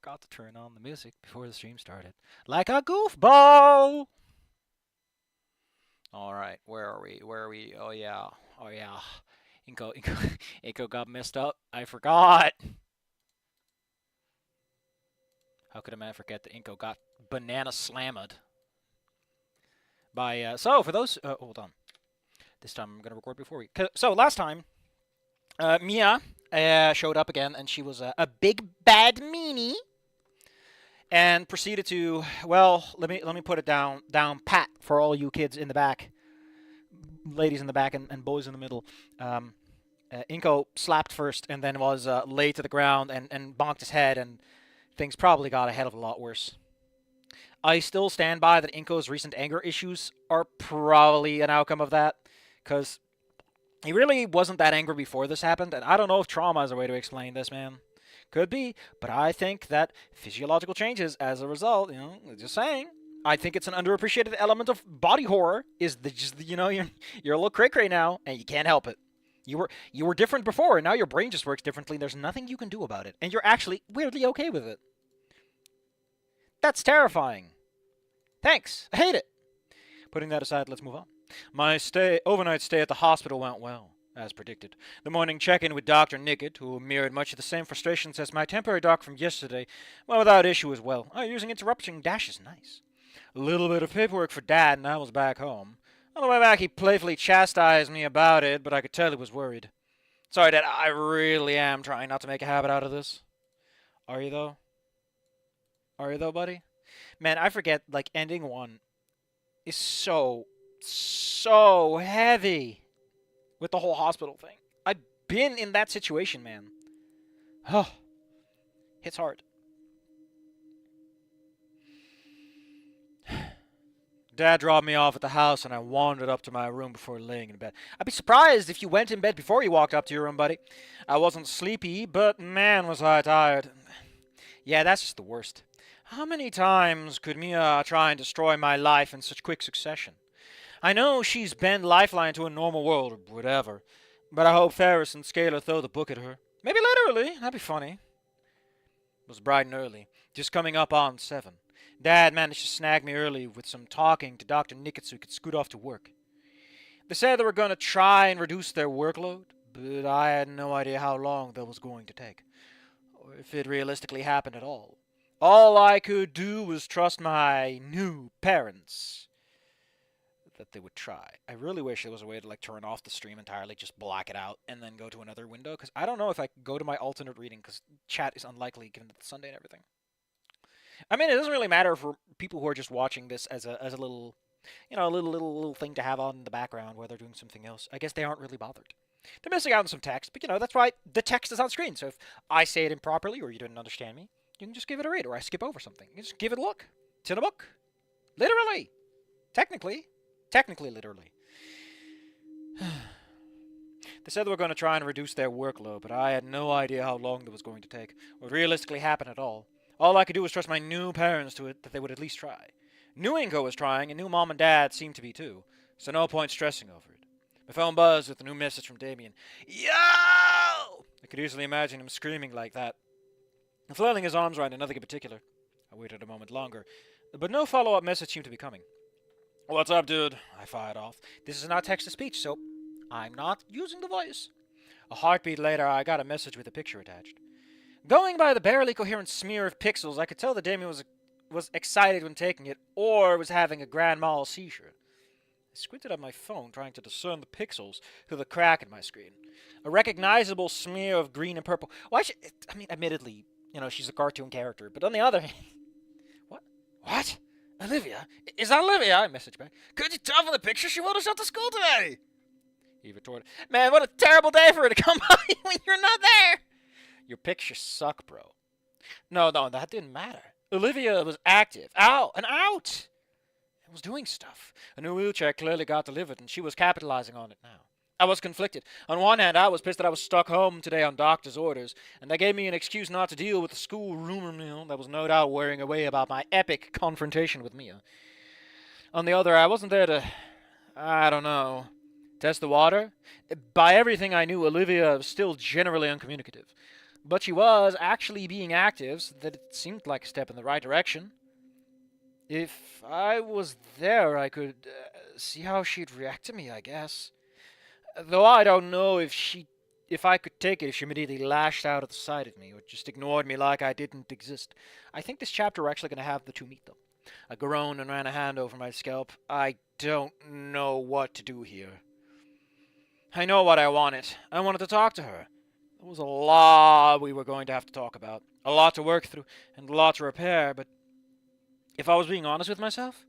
forgot to turn on the music before the stream started. Like a goofball! Alright, where are we? Where are we? Oh yeah. Oh yeah. Inco got messed up. I forgot. How could a man forget that Inco got banana slammed? By, so for those, hold on. This time I'm gonna record before we, so last time, Mia, showed up again, and she was a big bad meanie, and proceeded to, well, let me put it down pat for all you kids in the back, ladies in the back, and boys in the middle. Inco slapped first, and then was laid to the ground and bonked his head, and things probably got a hell of a lot worse. I still stand by that Inco's recent anger issues are probably an outcome of that, because he really wasn't that angry before this happened, and I don't know if trauma is a way to explain this, man. Could be, but I think that physiological changes as a result, just saying. I think it's an underappreciated element of body horror, is you're a little cray-cray now, and you can't help it. You were different before, and now your brain just works differently, and there's nothing you can do about it, and you're actually weirdly okay with it. That's terrifying. Thanks. I hate it. Putting that aside, let's move on. My overnight stay at the hospital went well, as predicted. The morning check-in with Dr. Nickett, who mirrored much of the same frustrations as my temporary doc from yesterday, went without issue as well. Using interruption dash is nice. A little bit of paperwork for Dad, and I was back home. On the way back, he playfully chastised me about it, but I could tell he was worried. Sorry, Dad, I really am trying not to make a habit out of this. Are you, though? Are you, though, buddy? Man, I forget, like, ending one is so heavy with the whole hospital thing. I've been in that situation, man. Oh, it's hard. Dad dropped me off at the house, and I wandered up to my room before laying in bed. I'd be surprised if you went in bed before you walked up to your room, buddy. I wasn't sleepy, but man, was I tired. Yeah, that's just the worst. How many times could Mia try and destroy my life in such quick succession? I know she's been Lifeline to a normal world, or whatever, but I hope Ferris and Scalar throw the book at her. Maybe literally, that'd be funny. It was bright and early, just coming up on 7. Dad managed to snag me early with some talking to Dr. Nickett so he could scoot off to work. They said they were going to try and reduce their workload, but I had no idea how long that was going to take, or if it realistically happened at all. All I could do was trust my new parents that they would try. I really wish there was a way to turn off the stream entirely, just black it out, and then go to another window, because I don't know if I could go to my alternate reading, because chat is unlikely given it's Sunday and everything. I mean, it doesn't really matter for people who are just watching this as a little, a little thing to have on in the background while they're doing something else. I guess they aren't really bothered. They're missing out on some text, but that's why the text is on screen. So if I say it improperly or you didn't understand me, you can just give it a read, or I skip over something. You can just give it a look. It's in a book. Literally. Technically, literally. They said they were going to try and reduce their workload, but I had no idea how long that was going to take, or realistically happen at all. All I could do was trust my new parents to it that they would at least try. Knew Inco was trying, and knew Mom and Dad seemed to be too, so no point stressing over it. My phone buzzed with a new message from Damien. Yo! I could easily imagine him screaming like that, and flailing his arms around nothing in particular. I waited a moment longer, but no follow-up message seemed to be coming. What's up, dude? I fired off. This is not text-to-speech, so I'm not using the voice. A heartbeat later, I got a message with a picture attached. Going by the barely coherent smear of pixels, I could tell that Damien was excited when taking it, or was having a grand mal seizure. I squinted at my phone, trying to discern the pixels through the crack in my screen. A recognizable smear of green and purple. Admittedly, she's a cartoon character, but on the other hand... What? Olivia? Is that Olivia? I messaged back. Could you tell from the picture she won't have shot to school today? He retorted, man, what a terrible day for her to come by when you're not there. Your pictures suck, bro. No, that didn't matter. Olivia was active. Out! And was doing stuff. A new wheelchair clearly got delivered, and she was capitalizing on it now. I was conflicted. On one hand, I was pissed that I was stuck home today on doctor's orders, and that gave me an excuse not to deal with the school rumor mill that was no doubt wearing away about my epic confrontation with Mia. On the other, I wasn't there to, test the water. By everything I knew, Olivia was still generally uncommunicative. But she was actually being active, so that it seemed like a step in the right direction. If I was there, I could see how she'd react to me, I guess. Though I don't know if I could take it if she immediately lashed out at the sight of me or just ignored me like I didn't exist. I think this chapter we're actually going to have the two meet, though. I groaned and ran a hand over my scalp. I don't know what to do here. I know what I wanted. I wanted to talk to her. There was a lot we were going to have to talk about, a lot to work through, and a lot to repair, but if I was being honest with myself,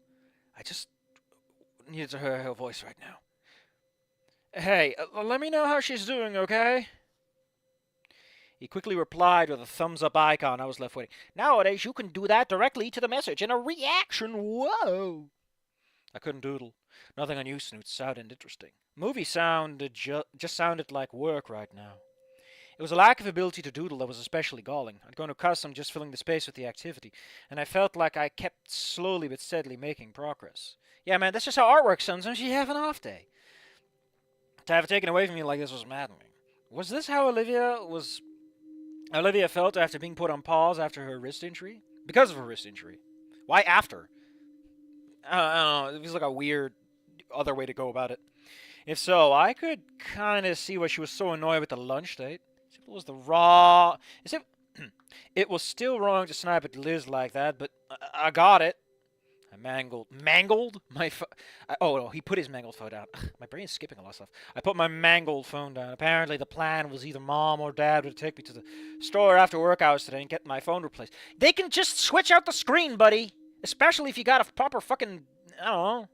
I just needed to hear her voice right now. Hey, let me know how she's doing, okay? He quickly replied with a thumbs-up icon. I was left waiting. Nowadays, you can do that directly to the message in a reaction. Whoa! I couldn't doodle. Nothing on you, Snoot, sounded interesting. Movie sound just sounded like work right now. It was a lack of ability to doodle that was especially galling. I'd grown accustomed just filling the space with the activity, and I felt like I kept slowly but steadily making progress. Yeah, man, that's just how art works. Sometimes you have an off day. To have it taken away from me like this was maddening. Was this how Olivia felt after being put on pause after her wrist injury? Because of her wrist injury. Why after? I don't know. It was like a weird other way to go about it. If so, I could kind of see why she was so annoyed with the lunch date. It was the raw. It was still wrong to snipe at Liz like that, but I got it. I mangled my oh no, he put his mangled phone down. My brain's skipping a lot of stuff. I put my mangled phone down. Apparently the plan was either mom or dad would take me to the store after work hours today and get my phone replaced. They can just switch out the screen, buddy. Especially if you got a proper fucking, I don't know.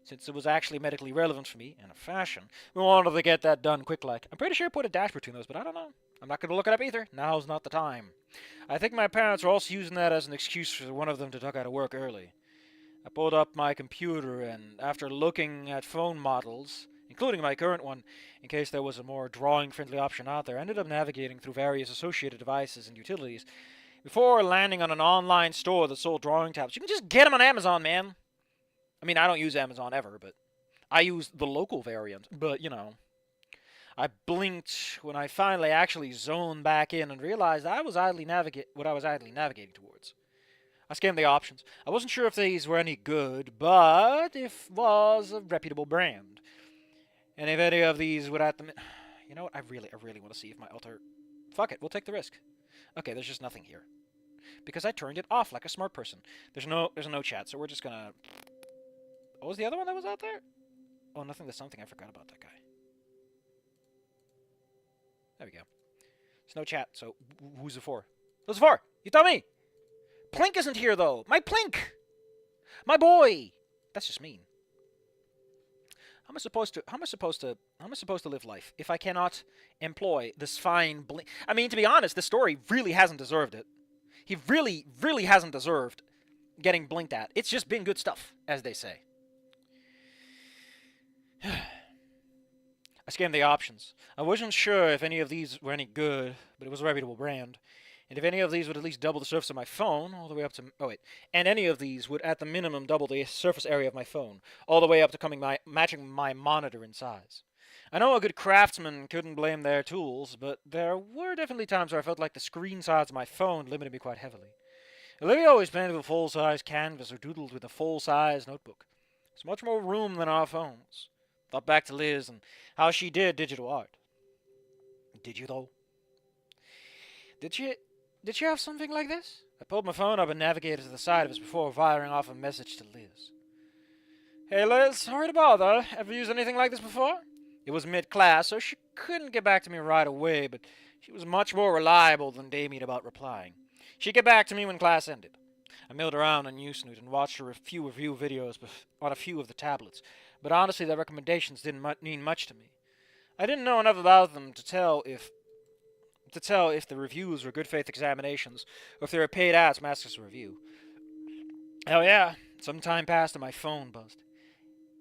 Since it was actually medically relevant for me, and a fashion, we wanted to get that done quick like. I'm pretty sure I put a dash between those, but I don't know. I'm not going to look it up either. Now's not the time. I think my parents were also using that as an excuse for one of them to duck out of work early. I pulled up my computer, and after looking at phone models, including my current one, in case there was a more drawing-friendly option out there, I ended up navigating through various associated devices and utilities before landing on an online store that sold drawing tabs. You can just get them on Amazon, man. I mean, I don't use Amazon ever, but I use the local variant. But, you know, I blinked when I finally actually zoned back in and realized I was idly navigating towards. I scanned the options. I wasn't sure if these were any good, but if was a reputable brand. And if any of these would at the... You know what? I really want to see if my alter... Fuck it, we'll take the risk. Okay, there's just nothing here. Because I turned it off like a smart person. There's no chat, so we're just gonna... What was the other one that was out there? Oh, nothing. There's something I forgot about that guy. There we go. There's no chat, so who's it for? Who's it for? You tell me! Plink isn't here, though! My Plink! My boy! That's just mean. How am I supposed to live life if I cannot employ this fine blink? I mean, to be honest, this story really hasn't deserved it. He really hasn't deserved getting blinked at. It's just been good stuff, as they say. I scanned the options. I wasn't sure if any of these were any good, but it was a reputable brand. And if any of these would at least double the surface of my phone, all the way up to... Oh, wait. And any of these would, at the minimum, double the surface area of my phone, all the way up to matching my monitor in size. I know a good craftsman couldn't blame their tools, but there were definitely times where I felt like the screen size of my phone limited me quite heavily. Olivia always painted with a full-size canvas or doodled with a full-size notebook. There's much more room than our phones. Thought back to Liz and how she did digital art. Did you, though? Did you have something like this? I pulled my phone up and navigated to the side of us before firing off a message to Liz. Hey, Liz, sorry to bother. Ever used anything like this before? It was mid-class, so she couldn't get back to me right away, but she was much more reliable than Damien about replying. She'd get back to me when class ended. I milled around on Snoot and watched a few review videos on a few of the tablets, but honestly their recommendations didn't mean much to me. I didn't know enough about them to tell if the reviews were good faith examinations, or if they were paid ads from asking us a review. Hell yeah, some time passed and my phone buzzed.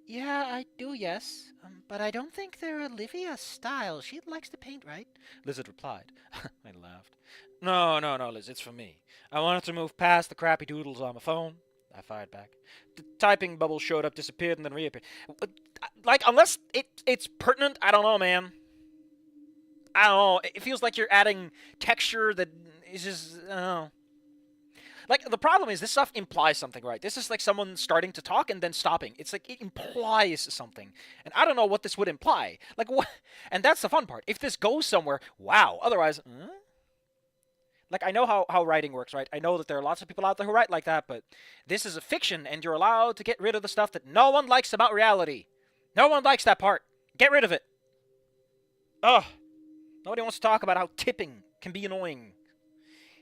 Yeah, I do, yes. But I don't think they're Olivia's style. She likes to paint, right? Liz had replied. I laughed. No, Liz, it's for me. I wanted to move past the crappy doodles on my phone. I fired back. The typing bubble showed up, disappeared, and then reappeared. Like, unless it's pertinent, I don't know, man. I don't know. It feels like you're adding texture that is just, I don't know. Like, the problem is this stuff implies something, right? This is like someone starting to talk and then stopping. It's like it implies something. And I don't know what this would imply. Like, what? And that's the fun part. If this goes somewhere, wow. Otherwise, like, I know how writing works, right? I know that there are lots of people out there who write like that, but this is a fiction, and you're allowed to get rid of the stuff that no one likes about reality. No one likes that part. Get rid of it. Ugh. Nobody wants to talk about how tipping can be annoying.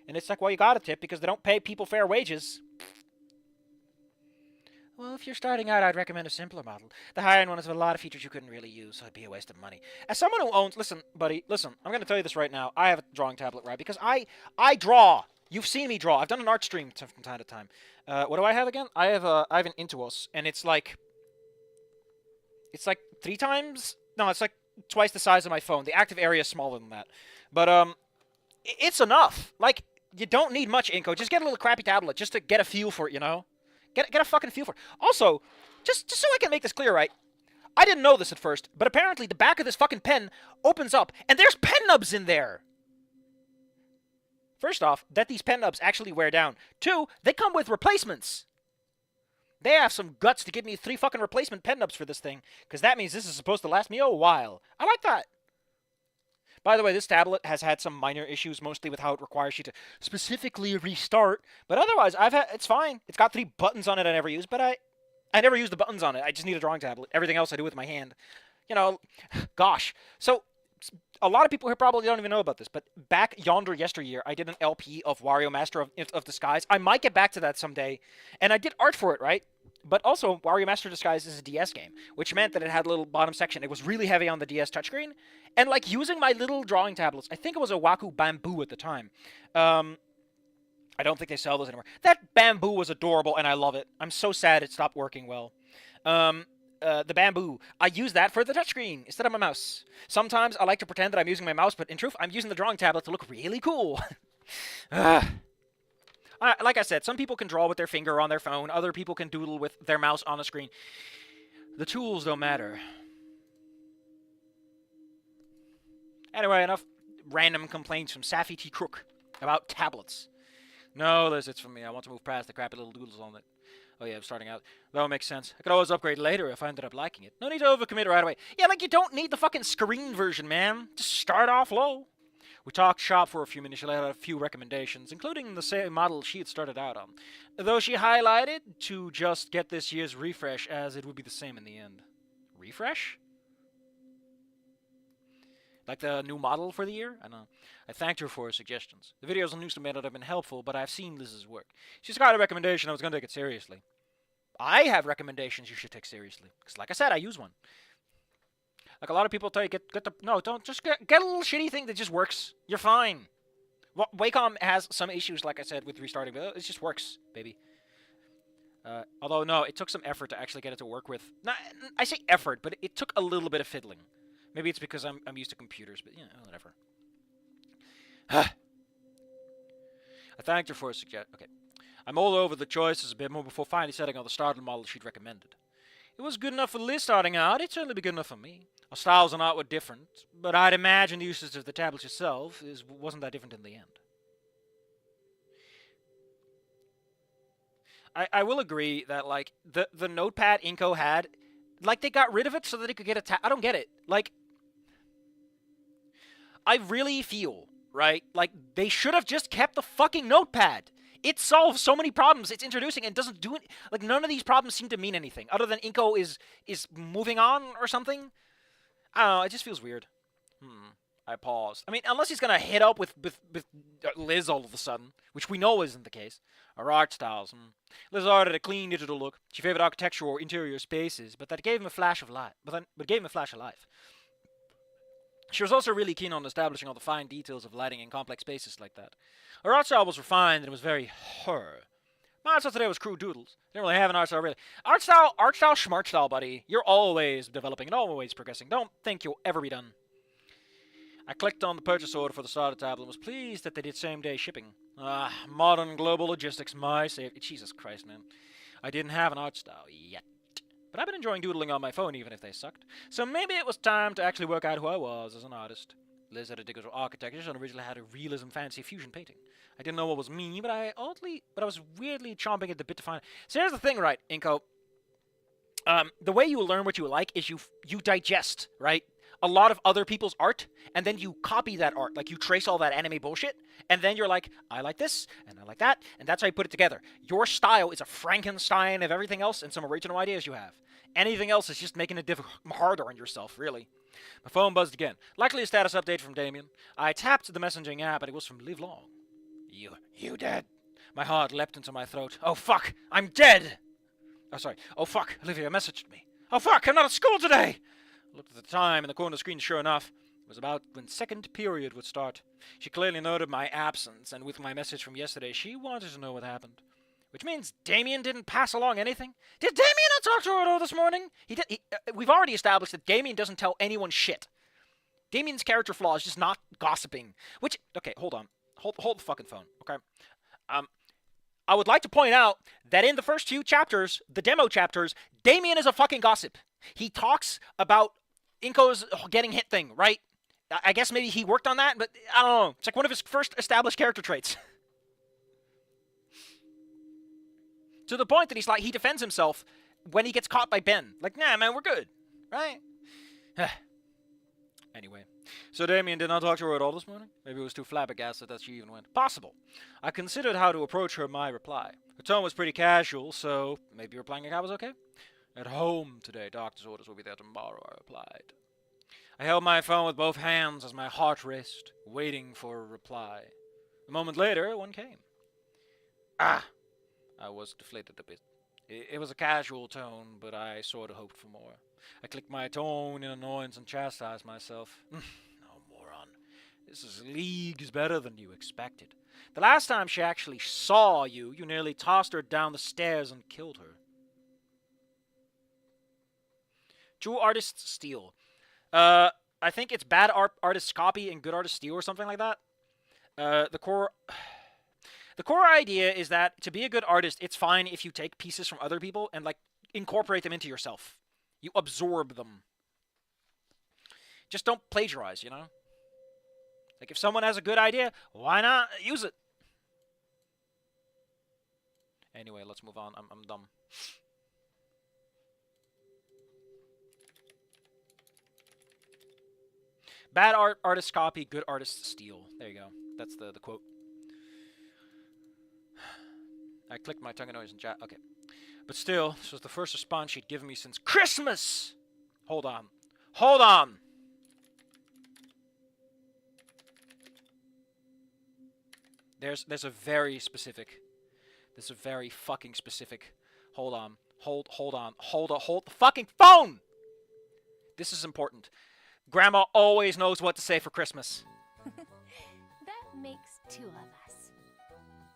And it's like, well, you gotta tip because they don't pay people fair wages. Well, if you're starting out, I'd recommend a simpler model. The higher-end one has a lot of features you couldn't really use, so it'd be a waste of money. As someone who owns... Listen, buddy, listen. I'm going to tell you this right now. I have a drawing tablet, right? Because I draw. You've seen me draw. I've done an art stream from time to time. What do I have again? I have an Intuos, and it's like 3 times... No, it's like twice the size of my phone. The active area is smaller than that. But, it's enough. Like, you don't need much Inco. Just get a little crappy tablet just to get a feel for it, you know? Get a fucking feel for it. Also, just so I can make this clear, right? I didn't know this at first, but apparently the back of this fucking pen opens up, and there's pen nubs in there! First off, that these pen nubs actually wear down. 2, they come with replacements! They have some guts to give me 3 fucking replacement pen nubs for this thing, because that means this is supposed to last me a while. I like that! By the way, this tablet has had some minor issues, mostly with how it requires you to specifically restart. But otherwise, it's fine. It's got 3 buttons on it I never use, but I never use the buttons on it. I just need a drawing tablet. Everything else I do with my hand. You know, gosh. So, a lot of people here probably don't even know about this, but back yesteryear, I did an LP of Wario Master of Disguise. I might get back to that someday, and I did art for it, right? But also, Wario Master Disguise is a DS game, which meant that it had a little bottom section. It was really heavy on the DS touchscreen. And, like, using my little drawing tablets, I think it was a Waku Bamboo at the time. I don't think they sell those anymore. That Bamboo was adorable, and I love it. I'm so sad it stopped working well. The Bamboo, I use that for the touchscreen instead of my mouse. Sometimes I like to pretend that I'm using my mouse, but in truth, I'm using the drawing tablet to look really cool. Like I said, some people can draw with their finger on their phone. Other people can doodle with their mouse on a screen. The tools don't matter. Anyway, enough random complaints from Safi T. Crook about tablets. No, Liz, it's from me. I want to move past the crappy little doodles on it. Oh yeah, I'm starting out. That would make sense. I could always upgrade later if I ended up liking it. No need to overcommit right away. Yeah, like you don't need the fucking screen version, man. Just start off low. We talked shop for a few minutes. She laid out a few recommendations, including the same model she had started out on. Though she highlighted to just get this year's refresh, as it would be the same in the end. Refresh? Like the new model for the year? I don't know. I thanked her for her suggestions. The videos on News may not have been helpful, but I've seen Liz's work. She's got a recommendation. I was going to take it seriously. I have recommendations you should take seriously. Because like I said, I use one. Like a lot of people tell you, don't just get a little shitty thing that just works. You're fine. Well, Wacom has some issues, like I said, with restarting, but it just works, baby. Although, no, it took some effort to actually get it to work with. Not, I say effort, but it took a little bit of fiddling. Maybe it's because I'm used to computers, but, you know, whatever. I thanked her for a suggestion. Okay. I mulled over the choices a bit more before finally setting on the starting model she'd recommended. It was good enough for Liz starting out. It'd certainly be good enough for me. Our styles and art were different, but I'd imagine the usage of the tablet itself wasn't that different in the end. I will agree that, like, the notepad Inco had, like, they got rid of it so that it could get a I don't get it. Like, I really feel, right, like, they should have just kept the fucking notepad. It solves so many problems it's introducing and doesn't do it. Like, none of these problems seem to mean anything, other than Inco is moving on or something. I don't know, it just feels weird. I paused. I mean, unless he's going to hit up with Liz all of a sudden, which we know isn't the case. Our art styles. Liz arted a clean digital look. She favored architectural or interior spaces, but that gave him a flash of light. But gave him a flash of life. She was also really keen on establishing all the fine details of lighting in complex spaces like that. Her art style was refined and it was very her. My art style today was crude doodles. Didn't really have an art style, really. Art style, smart style, buddy. You're always developing and always progressing. Don't think you'll ever be done. I clicked on the purchase order for the starter tablet and was pleased that they did same-day shipping. Modern global logistics, my safety. Jesus Christ, man. I didn't have an art style yet. But I've been enjoying doodling on my phone even if they sucked. So maybe it was time to actually work out who I was as an artist. Liz had a dig at architecture and originally had a realism fantasy fusion painting. I didn't know what was me, but I was weirdly chomping at the bit to find it. So here's the thing, right, Inco? The way you learn what you like is you digest, right, a lot of other people's art, and then you copy that art. Like, you trace all that anime bullshit, and then you're like, I like this, and I like that, and that's how you put it together. Your style is a Frankenstein of everything else and some original ideas you have. Anything else is just making it harder on yourself, really. My phone buzzed again. Likely a status update from Damien. I tapped the messaging app, and it was from Live Long. You dead? My heart leapt into my throat. Oh, fuck, I'm dead! Oh, sorry. Oh, fuck, Olivia messaged me. Oh, fuck, I'm not at school today! I looked at the time in the corner of the screen. Sure enough, it was about when second period would start. She clearly noted my absence, and with my message from yesterday, she wanted to know what happened. Which means Damien didn't pass along anything? Did Damien not talk to her at all this morning? We've already established that Damien doesn't tell anyone shit. Damien's character flaw is just not gossiping. Which, okay, hold on. Hold the fucking phone, okay? I would like to point out that in the first few chapters, the demo chapters, Damien is a fucking gossip. He talks about Inco's getting hit thing, right? I guess maybe he worked on that, but I don't know. It's like one of his first established character traits. To the point that he's like, he defends himself when he gets caught by Ben. Like, nah, man, we're good, right? Anyway, so Damien did not talk to her at all this morning? Maybe it was too flabbergasted that she even went. Possible. I considered how to approach her my reply. Her tone was pretty casual, so maybe replying like I was okay? At home today. Doctor's orders will be there tomorrow, I replied. I held my phone with both hands as my heart raced, waiting for a reply. A moment later, one came. Ah! I was deflated a bit. It was a casual tone, but I sort of hoped for more. I clicked my tone in annoyance and chastised myself. No, moron. This is leagues better than you expected. The last time she actually saw you, you nearly tossed her down the stairs and killed her. True artists steal. I think it's bad artists copy and good artists steal or something like that. The core idea is that to be a good artist, it's fine if you take pieces from other people and like incorporate them into yourself. You absorb them. Just don't plagiarize, you know? Like, if someone has a good idea, why not use it? Anyway, let's move on. I'm dumb. Bad artists copy, good artists steal. There you go. That's the quote. I clicked my tongue and nose in chat. Okay. But still, this was the first response she'd given me since Christmas! Hold on. Hold on! There's a very specific... There's a very fucking specific... Hold on. Hold the fucking phone! This is important. Grandma always knows what to say for Christmas. That makes two of us.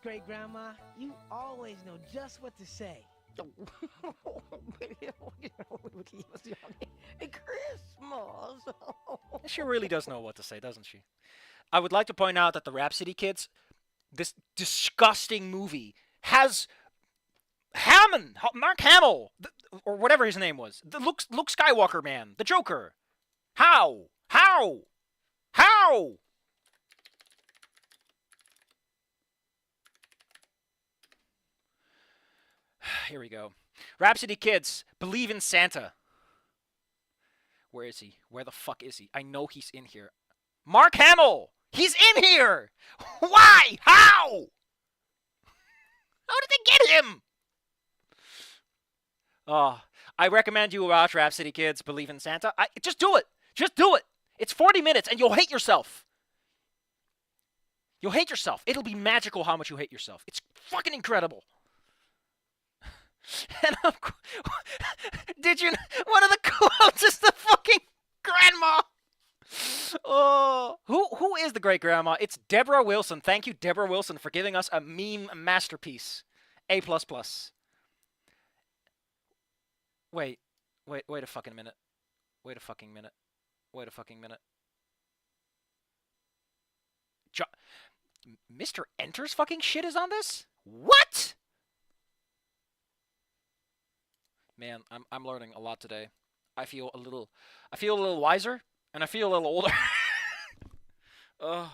Great Grandma, you always know just what to say. Christmas. She really does know what to say, doesn't she? I would like to point out that the Rhapsody Kids, this disgusting movie, has Mark Hamill, or whatever his name was, the Luke Skywalker man, the Joker. How? Here we go. Rhapsody Kids, believe in Santa. Where is he? Where the fuck is he? I know he's in here. Mark Hamill! He's in here! Why? How? How did they get him? I recommend you watch Rhapsody Kids, believe in Santa. Just do it. Just do it. It's 40 minutes and you'll hate yourself. You'll hate yourself. It'll be magical how much you hate yourself. It's fucking incredible. And did you? One of the quotes is the fucking grandma. Oh, who is the great grandma? It's Deborah Wilson. Thank you, Deborah Wilson, for giving us a meme masterpiece. A++. Wait a fucking minute. Wait a fucking minute. Mr. Enter's fucking shit is on this? What? Man, I'm learning a lot today. I feel a little wiser, and I feel a little older. Ugh.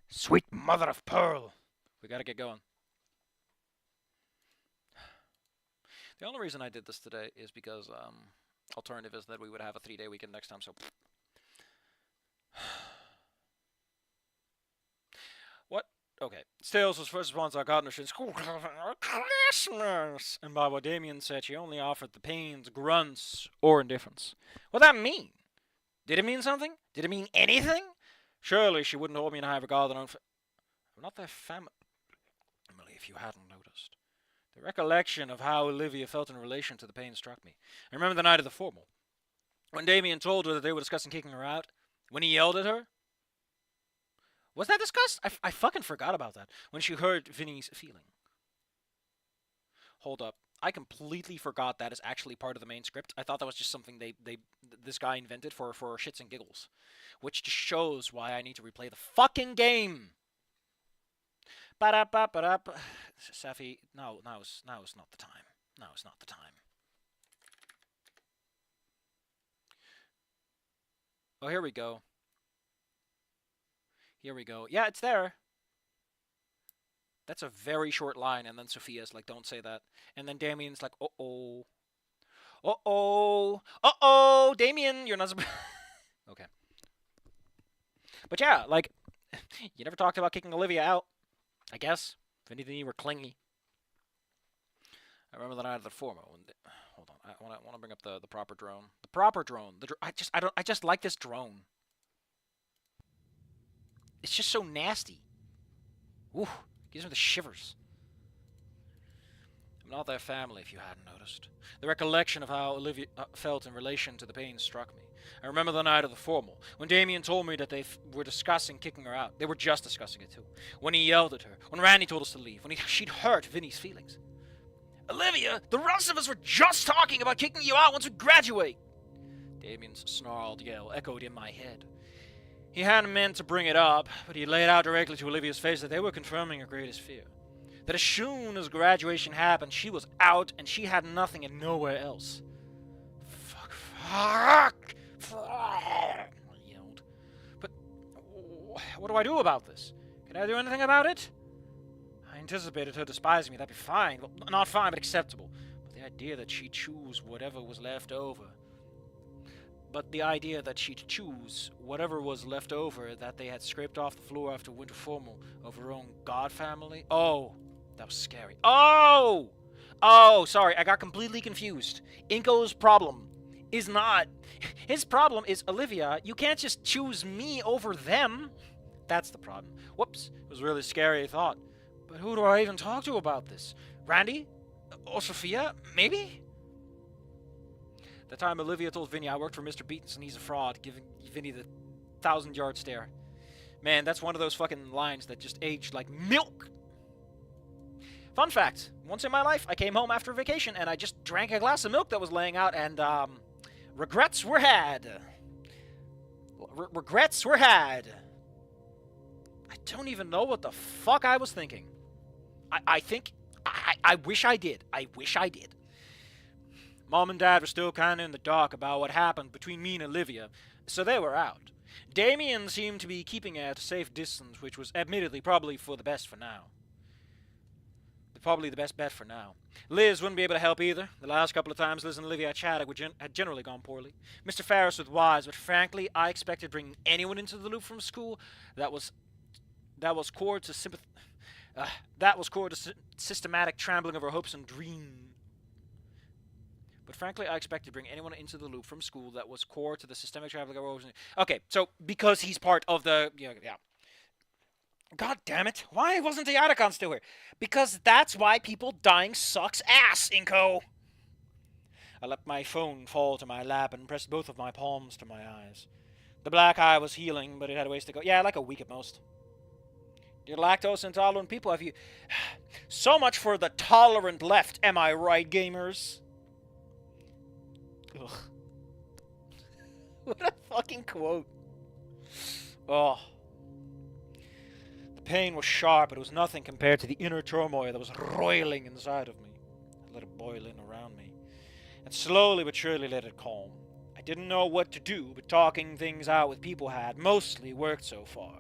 Sweet mother of pearl. We gotta get going. The only reason I did this today is because alternative is that we would have a 3-day weekend next time. So what? Okay. Stales was first response I got in school Christmas, and by what Damien said, she only offered the pains, grunts, or indifference. What that mean? Did it mean something? Did it mean anything? Surely she wouldn't hold me in high regard that I'm not their family, if you hadn't noticed. The recollection of how Olivia felt in relation to the pain struck me. I remember the night of the formal. When Damien told her that they were discussing kicking her out. When he yelled at her. Was that discussed? I fucking forgot about that. When she heard Vinny's feeling. Hold up. I completely forgot that is actually part of the main script. I thought that was just something this guy invented for shits and giggles. Which just shows why I need to replay the fucking game. Ba-da-ba-ba-da-ba. Safi, now is not the time. Now is not the time. Oh, here we go. Here we go. Yeah, it's there. That's a very short line, and then Sophia's like, don't say that. And then Damien's like, uh-oh. Uh-oh. Uh-oh, Damien, you're not supposed... Okay. But yeah, like, you never talked about kicking Olivia out, I guess. If anything, you were clingy. I remember the night of the formal. Hold on, I want to bring up the proper drone. The proper drone. I just like this drone. It's just so nasty. Ooh, gives me the shivers. I'm not their family, if you hadn't noticed. The recollection of how Olivia felt in relation to the pain struck me. I remember the night of the formal, when Damien told me that they were discussing kicking her out. They were just discussing it, too. When he yelled at her, when Randy told us to leave, when she'd hurt Vinny's feelings. Olivia, the rest of us were just talking about kicking you out once we graduate. Damien's snarled yell echoed in my head. He hadn't meant to bring it up, but he laid out directly to Olivia's face that they were confirming her greatest fear. That as soon as graduation happened, she was out and she had nothing and nowhere else. Fuck. I yelled. But what do I do about this? Can I do anything about it? I anticipated her despising me. That'd be fine. Well, not fine, but acceptable. But the idea that she'd choose whatever was left over. But the idea that she'd choose whatever was left over that they had scraped off the floor after winter formal of her own god family. Oh, that was scary. Oh, sorry, I got completely confused. Inco's problem is not... His problem is, Olivia, you can't just choose me over them. That's the problem. Whoops, it was a really scary thought. But who do I even talk to about this? Randy? Or Sophia? Maybe? The time Olivia told Vinny I worked for Mr. Beatons and he's a fraud, giving Vinny the 1,000-yard stare. Man, that's one of those fucking lines that just aged like milk. Fun fact, once in my life, I came home after vacation and I just drank a glass of milk that was laying out and, regrets were had. Regrets were had. I don't even know what the fuck I was thinking. I wish I did. I wish I did. Mom and Dad were still kind of in the dark about what happened between me and Olivia, so they were out. Damien seemed to be keeping at a safe distance, which was admittedly probably for the best for now. Probably the best bet for now. Liz wouldn't be able to help either. The last couple of times Liz and Olivia chatted had generally gone poorly. Mr. Ferris was wise, but frankly, I expected bringing anyone into the loop from school that was core to systematic trampling of her hopes and dreams. But frankly, I expected to bring anyone into the loop from school that was core to the systemic trampling of her hopes. Okay, so because he's part of the yeah. God damn it! Why wasn't the Atticon still here? Because that's why people dying sucks ass, Inco. I let my phone fall to my lap and pressed both of my palms to my eyes. The black eye was healing, but it had a ways to go. Yeah, like a week at most. Dear lactose intolerant people, have you... So much for the tolerant left, am I right, gamers? Ugh. What a fucking quote. Oh. The pain was sharp, but it was nothing compared to the inner turmoil that was roiling inside of me. I let it boil in around me, and slowly but surely let it calm. I didn't know what to do, but talking things out with people had mostly worked so far.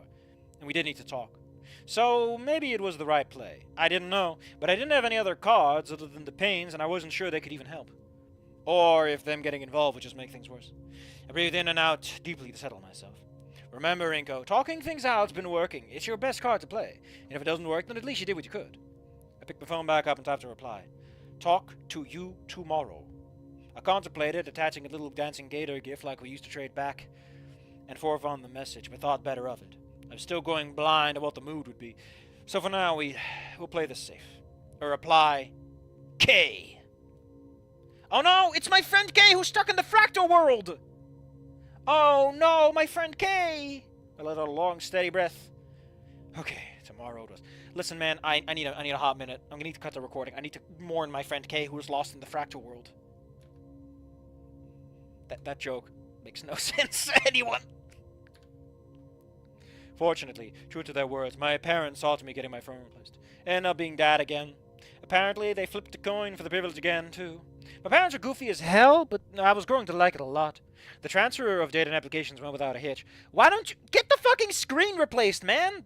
And we did need to talk. So maybe it was the right play. I didn't know, but I didn't have any other cards other than the pains, and I wasn't sure they could even help. Or if them getting involved would just make things worse. I breathed in and out deeply to settle myself. Remember, Inco, talking things out's been working. It's your best card to play. And if it doesn't work, then at least you did what you could. I picked my phone back up and typed a reply. Talk to you tomorrow. I contemplated attaching a little dancing gator gif like we used to trade back and forth on the message, but thought better of it. I was still going blind at what the mood would be. So for now, we'll play this safe. A reply, K. Oh no, it's my friend K who's stuck in the fractal world! Oh no, my friend K! I let out a long, steady breath. Okay, tomorrow it was. Listen, man, I need a hot minute. I'm gonna need to cut the recording. I need to mourn my friend K who was lost in the fractal world. That joke makes no sense to anyone. Fortunately, true to their words, my parents saw to me getting my phone replaced. Ended up being dad again. Apparently, they flipped a coin for the privilege again, too. My parents are goofy as hell, but I was growing to like it a lot. The transfer of data and applications went without a hitch. Why don't you get the fucking screen replaced, man?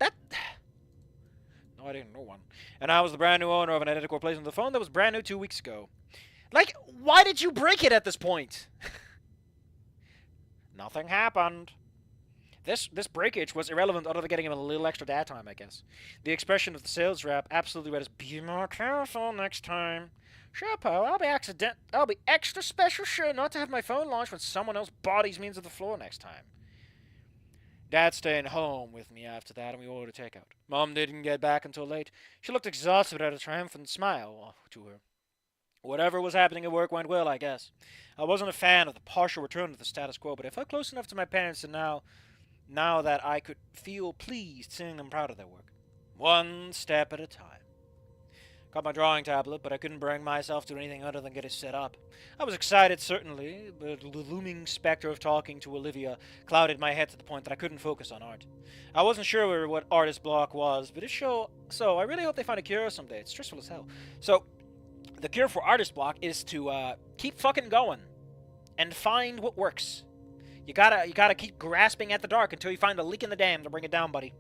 No, I didn't know one. And I was the brand new owner of an identical replacement of the phone that was brand new 2 weeks ago. Like, why did you break it at this point? Nothing happened. This breakage was irrelevant other than getting him a little extra dad time, I guess. The expression of the sales rep absolutely read as, "Be more careful next time." Sure, pal, I'll be extra special sure not to have my phone launched when someone else bodies me into the floor next time. Dad's staying home with me after that, and we ordered takeout. Mom didn't get back until late. She looked exhausted but had a triumphant smile to her. Whatever was happening at work went well, I guess. I wasn't a fan of the partial return to the status quo, but I felt close enough to my parents and now that I could feel pleased seeing them proud of their work. One step at a time. Got my drawing tablet, but I couldn't bring myself to anything other than get it set up. I was excited, certainly, but the looming specter of talking to Olivia clouded my head to the point that I couldn't focus on art. I wasn't sure what artist block was, but so I really hope they find a cure someday. It's stressful as hell. So, the cure for artist block is to keep fucking going and find what works. You gotta keep grasping at the dark until you find a leak in the dam to bring it down, buddy.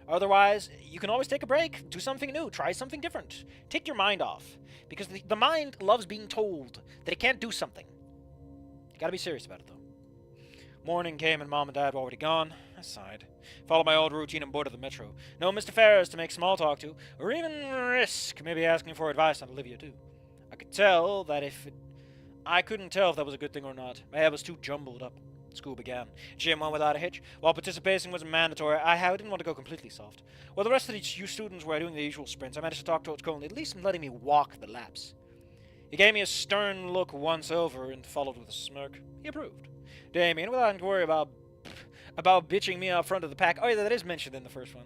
Otherwise, you can always take a break, do something new, try something different. Take your mind off. Because the mind loves being told that it can't do something. You gotta be serious about it, though. Morning came and Mom and Dad were already gone. I sighed. Followed my old routine and boarded the metro. No Mr. Ferris to make small talk to, or even risk maybe asking for advice on Olivia, too. I couldn't tell if that was a good thing or not. My head was too jumbled up. School began. Gym went without a hitch. While participating wasn't mandatory, I didn't want to go completely soft. While the rest of the students were doing the usual sprints, I managed to talk to Cohen, at least letting me walk the laps. He gave me a stern look once over and followed with a smirk. He approved. Damien, without having to worry about bitching me up front of the pack. Oh yeah, that is mentioned in the first one.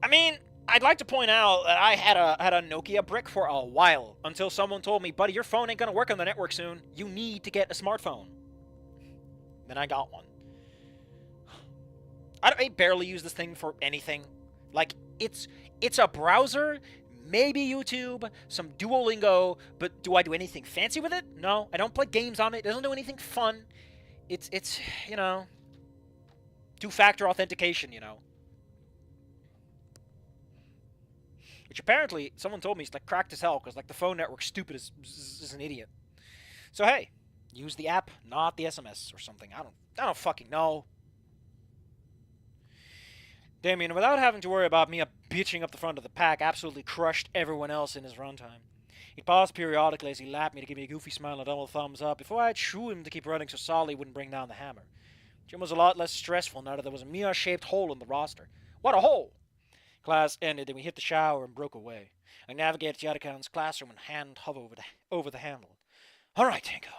I mean, I'd like to point out that I had a Nokia brick for a while until someone told me, buddy, your phone ain't gonna work on the network soon. You need to get a smartphone. Then I got one. I barely use this thing for anything. Like, it's a browser, maybe YouTube, some Duolingo, but do I do anything fancy with it? No, I don't play games on it. It doesn't do anything fun. It's you know, two-factor authentication, you know. Which apparently, someone told me is like cracked as hell, because like the phone network's stupid as an idiot. So hey, use the app, not the SMS or something. I don't fucking know. Damien, without having to worry about me bitching up the front of the pack, absolutely crushed everyone else in his runtime. He'd pause periodically as he lapped me to give me a goofy smile and a double thumbs up before I'd shoo him to keep running so Solly wouldn't bring down the hammer. Gym was a lot less stressful now that there was a Mia-shaped hole in the roster. What a hole! Class ended and we hit the shower and broke away. I navigated Yadakan's classroom and hand hovered over the handle. Alright, Inco.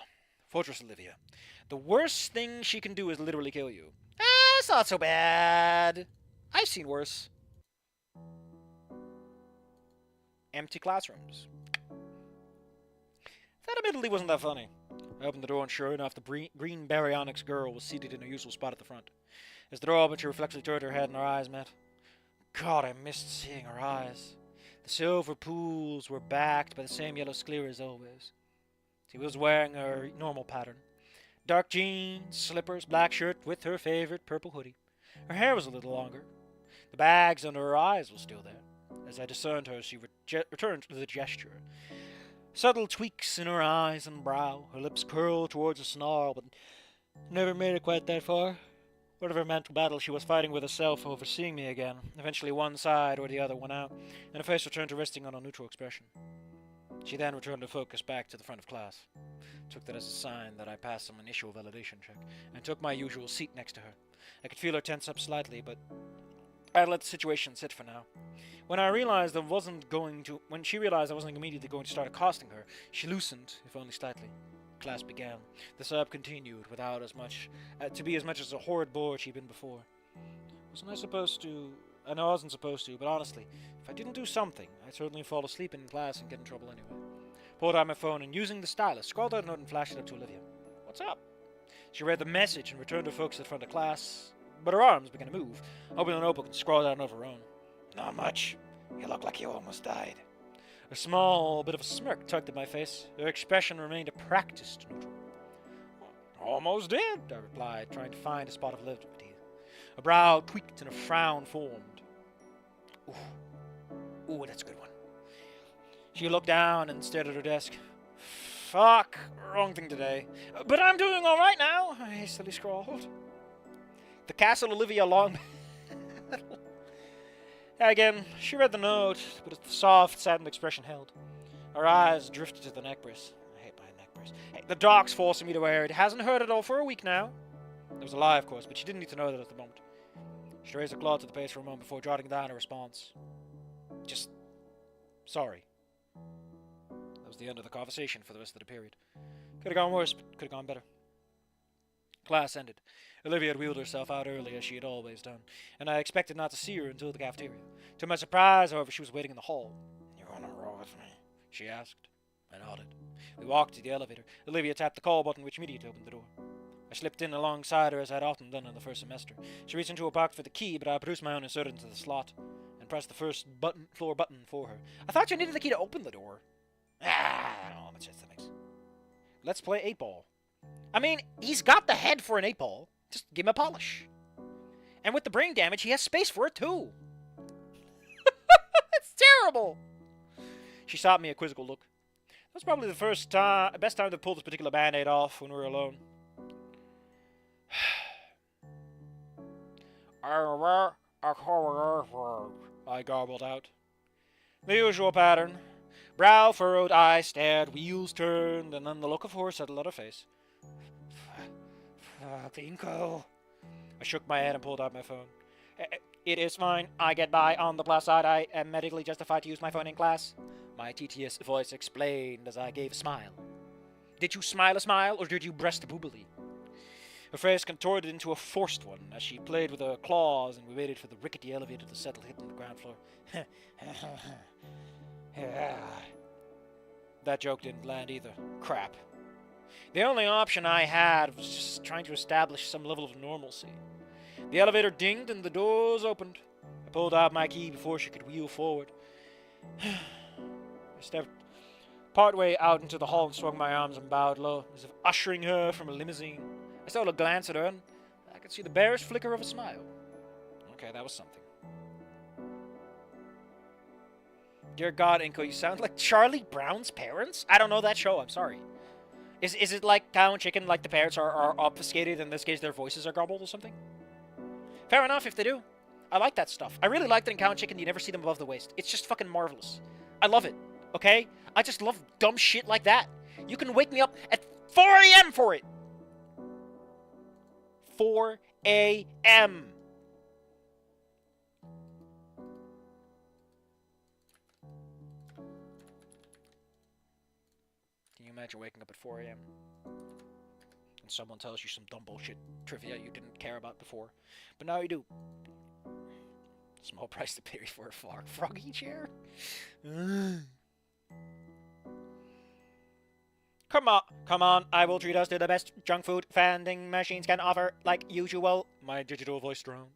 Fortress Olivia. The worst thing she can do is literally kill you. It's not so bad. I've seen worse. Empty classrooms. That admittedly wasn't that funny. I opened the door and sure enough, the green baryonyx girl was seated in her usual spot at the front. As the door opened, she reflexively turned her head and our eyes met. God, I missed seeing her eyes. The silver pools were backed by the same yellow sclera as always. She was wearing her normal pattern. Dark jeans, slippers, black shirt with her favorite purple hoodie. Her hair was a little longer. The bags under her eyes were still there. As I discerned her, she returned to the gesture. Subtle tweaks in her eyes and brow, her lips curled towards a snarl, but never made it quite that far. Whatever mental battle she was fighting with herself over seeing me again, eventually one side or the other won out, and her face returned to resting on a neutral expression. She then returned her focus back to the front of class. Took that as a sign that I passed some initial validation check, and took my usual seat next to her. I could feel her tense up slightly, but I'd let the situation sit for now. When she realized I wasn't immediately going to start accosting her, she loosened, if only slightly. Class began. The sub continued, without as much as a horrid bore she'd been before. Wasn't I supposed to? I know I wasn't supposed to, but honestly, if I didn't do something, I'd certainly fall asleep in class and get in trouble anyway. Pulled out my phone and, using the stylus, scrawled out a note and flashed it up to Olivia. What's up? She read the message and returned her focus to the front of class, but her arms began to move, opened the notebook and scrawled out of her own. Not much. You look like you almost died. A small bit of a smirk tugged at my face. Her expression remained a practiced neutral. Almost did, I replied, trying to find a spot of levity. A brow tweaked and a frown formed. Ooh, that's a good one. She looked down and stared at her desk. Fuck, wrong thing today. But I'm doing all right now, I hastily scrawled. The Castle Olivia long... Again, she read the note, but the soft, saddened expression held. Her eyes drifted to the neck brace. I hate my neck brace. Hey, the doc's forcing me to wear it. Hasn't hurt at all for a week now. It was a lie, of course, but she didn't need to know that at the moment. She raised her claw to the face for a moment before jotting down a response. Just... sorry. That was the end of the conversation for the rest of the period. Could have gone worse, but could have gone better. Class ended. Olivia had wheeled herself out early, as she had always done, and I expected not to see her until the cafeteria. To my surprise, however, she was waiting in the hall. You want to roll with me? She asked. I nodded. We walked to the elevator. Olivia tapped the call button, which immediately opened the door. I slipped in alongside her, as I'd often done in the first semester. She reached into her pocket for the key, but I produced my own and inserted it into the slot, and pressed the first floor button for her. I thought you needed the key to open the door. I don't know how much sense that makes. Let's play 8-ball. I mean, he's got the head for an 8-ball. Just give him a polish. And with the brain damage, he has space for it, too. It's terrible. She shot me a quizzical look. That was probably the best time to pull this particular band-aid off when we were alone. I garbled out. The usual pattern. Brow furrowed, eye stared, wheels turned, and then the look of horror settled on her face. Inco. I shook my head and pulled out my phone. It is fine. I get by. On the plus side, I am medically justified to use my phone in class. My TTS voice explained as I gave a smile. Did you smile a smile, or did you breast a boobily? Her face contorted into a forced one as she played with her claws, and we waited for the rickety elevator to settle, hitting the ground floor. That joke didn't land either. Crap. The only option I had was just trying to establish some level of normalcy. The elevator dinged and the doors opened. I pulled out my key before she could wheel forward. I stepped partway out into the hall and swung my arms and bowed low, as if ushering her from a limousine. I stole a glance at her, and I could see the barest flicker of a smile. Okay, that was something. Dear God, Inco, you sound like Charlie Brown's parents? I don't know that show, I'm sorry. Is it like Cow and Chicken, like the parents are obfuscated, in this case their voices are garbled or something? Fair enough if they do. I like that stuff. I really like that in Cow and Chicken you never see them above the waist. It's just fucking marvelous. I love it, okay? I just love dumb shit like that. You can wake me up at 4 a.m. for it! 4 a.m. Can you imagine waking up at 4 a.m. and someone tells you some dumb bullshit trivia you didn't care about before, but now you do? Small price to pay for a froggy chair? Come on, I will treat us to the best junk food vending machines can offer, like usual, my digital voice droned.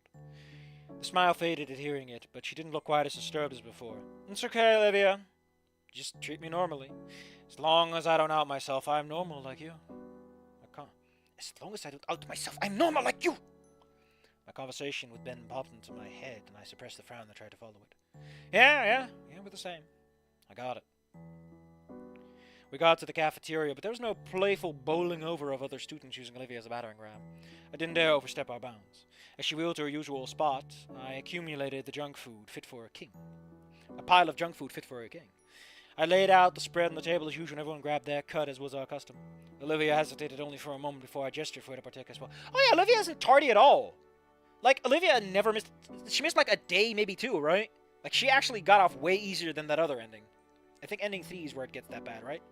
The smile faded at hearing it, but she didn't look quite as disturbed as before. It's okay, Olivia. Just treat me normally. As long as I don't out myself, I'm normal like you. As long as I don't out myself, I'm normal like you! My conversation with Ben popped into my head, and I suppressed the frown that tried to follow it. Yeah, we're the same. I got it. We got to the cafeteria, but there was no playful bowling over of other students using Olivia as a battering ram. I didn't dare overstep our bounds. As she wheeled to her usual spot, I accumulated the junk food fit for a king. A pile of junk food fit for a king. I laid out the spread on the table as usual, and everyone grabbed their cut, as was our custom. Olivia hesitated only for a moment before I gestured for her to partake as well. Oh yeah, Olivia isn't tardy at all. Like, Olivia never missed... She missed like a day, maybe two, right? Like, she actually got off way easier than that other ending. I think ending 3 is where it gets that bad, right?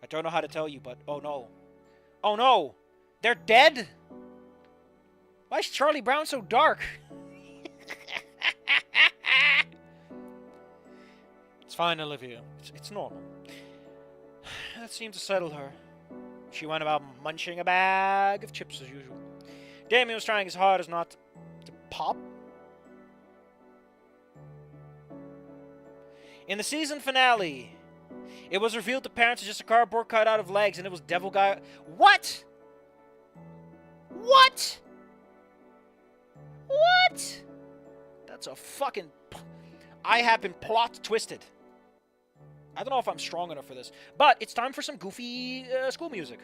I don't know how to tell you, but oh no. Oh no! They're dead? Why is Charlie Brown so dark? It's fine, Olivia. It's normal. That seemed to settle her. She went about munching a bag of chips as usual. Damien was trying as hard as not to pop. In the season finale, it was revealed to parents it's just a cardboard cut out of legs, and it was Devil Guy. What? What? What? That's a fucking... I have been plot twisted. I don't know if I'm strong enough for this, but it's time for some goofy school music.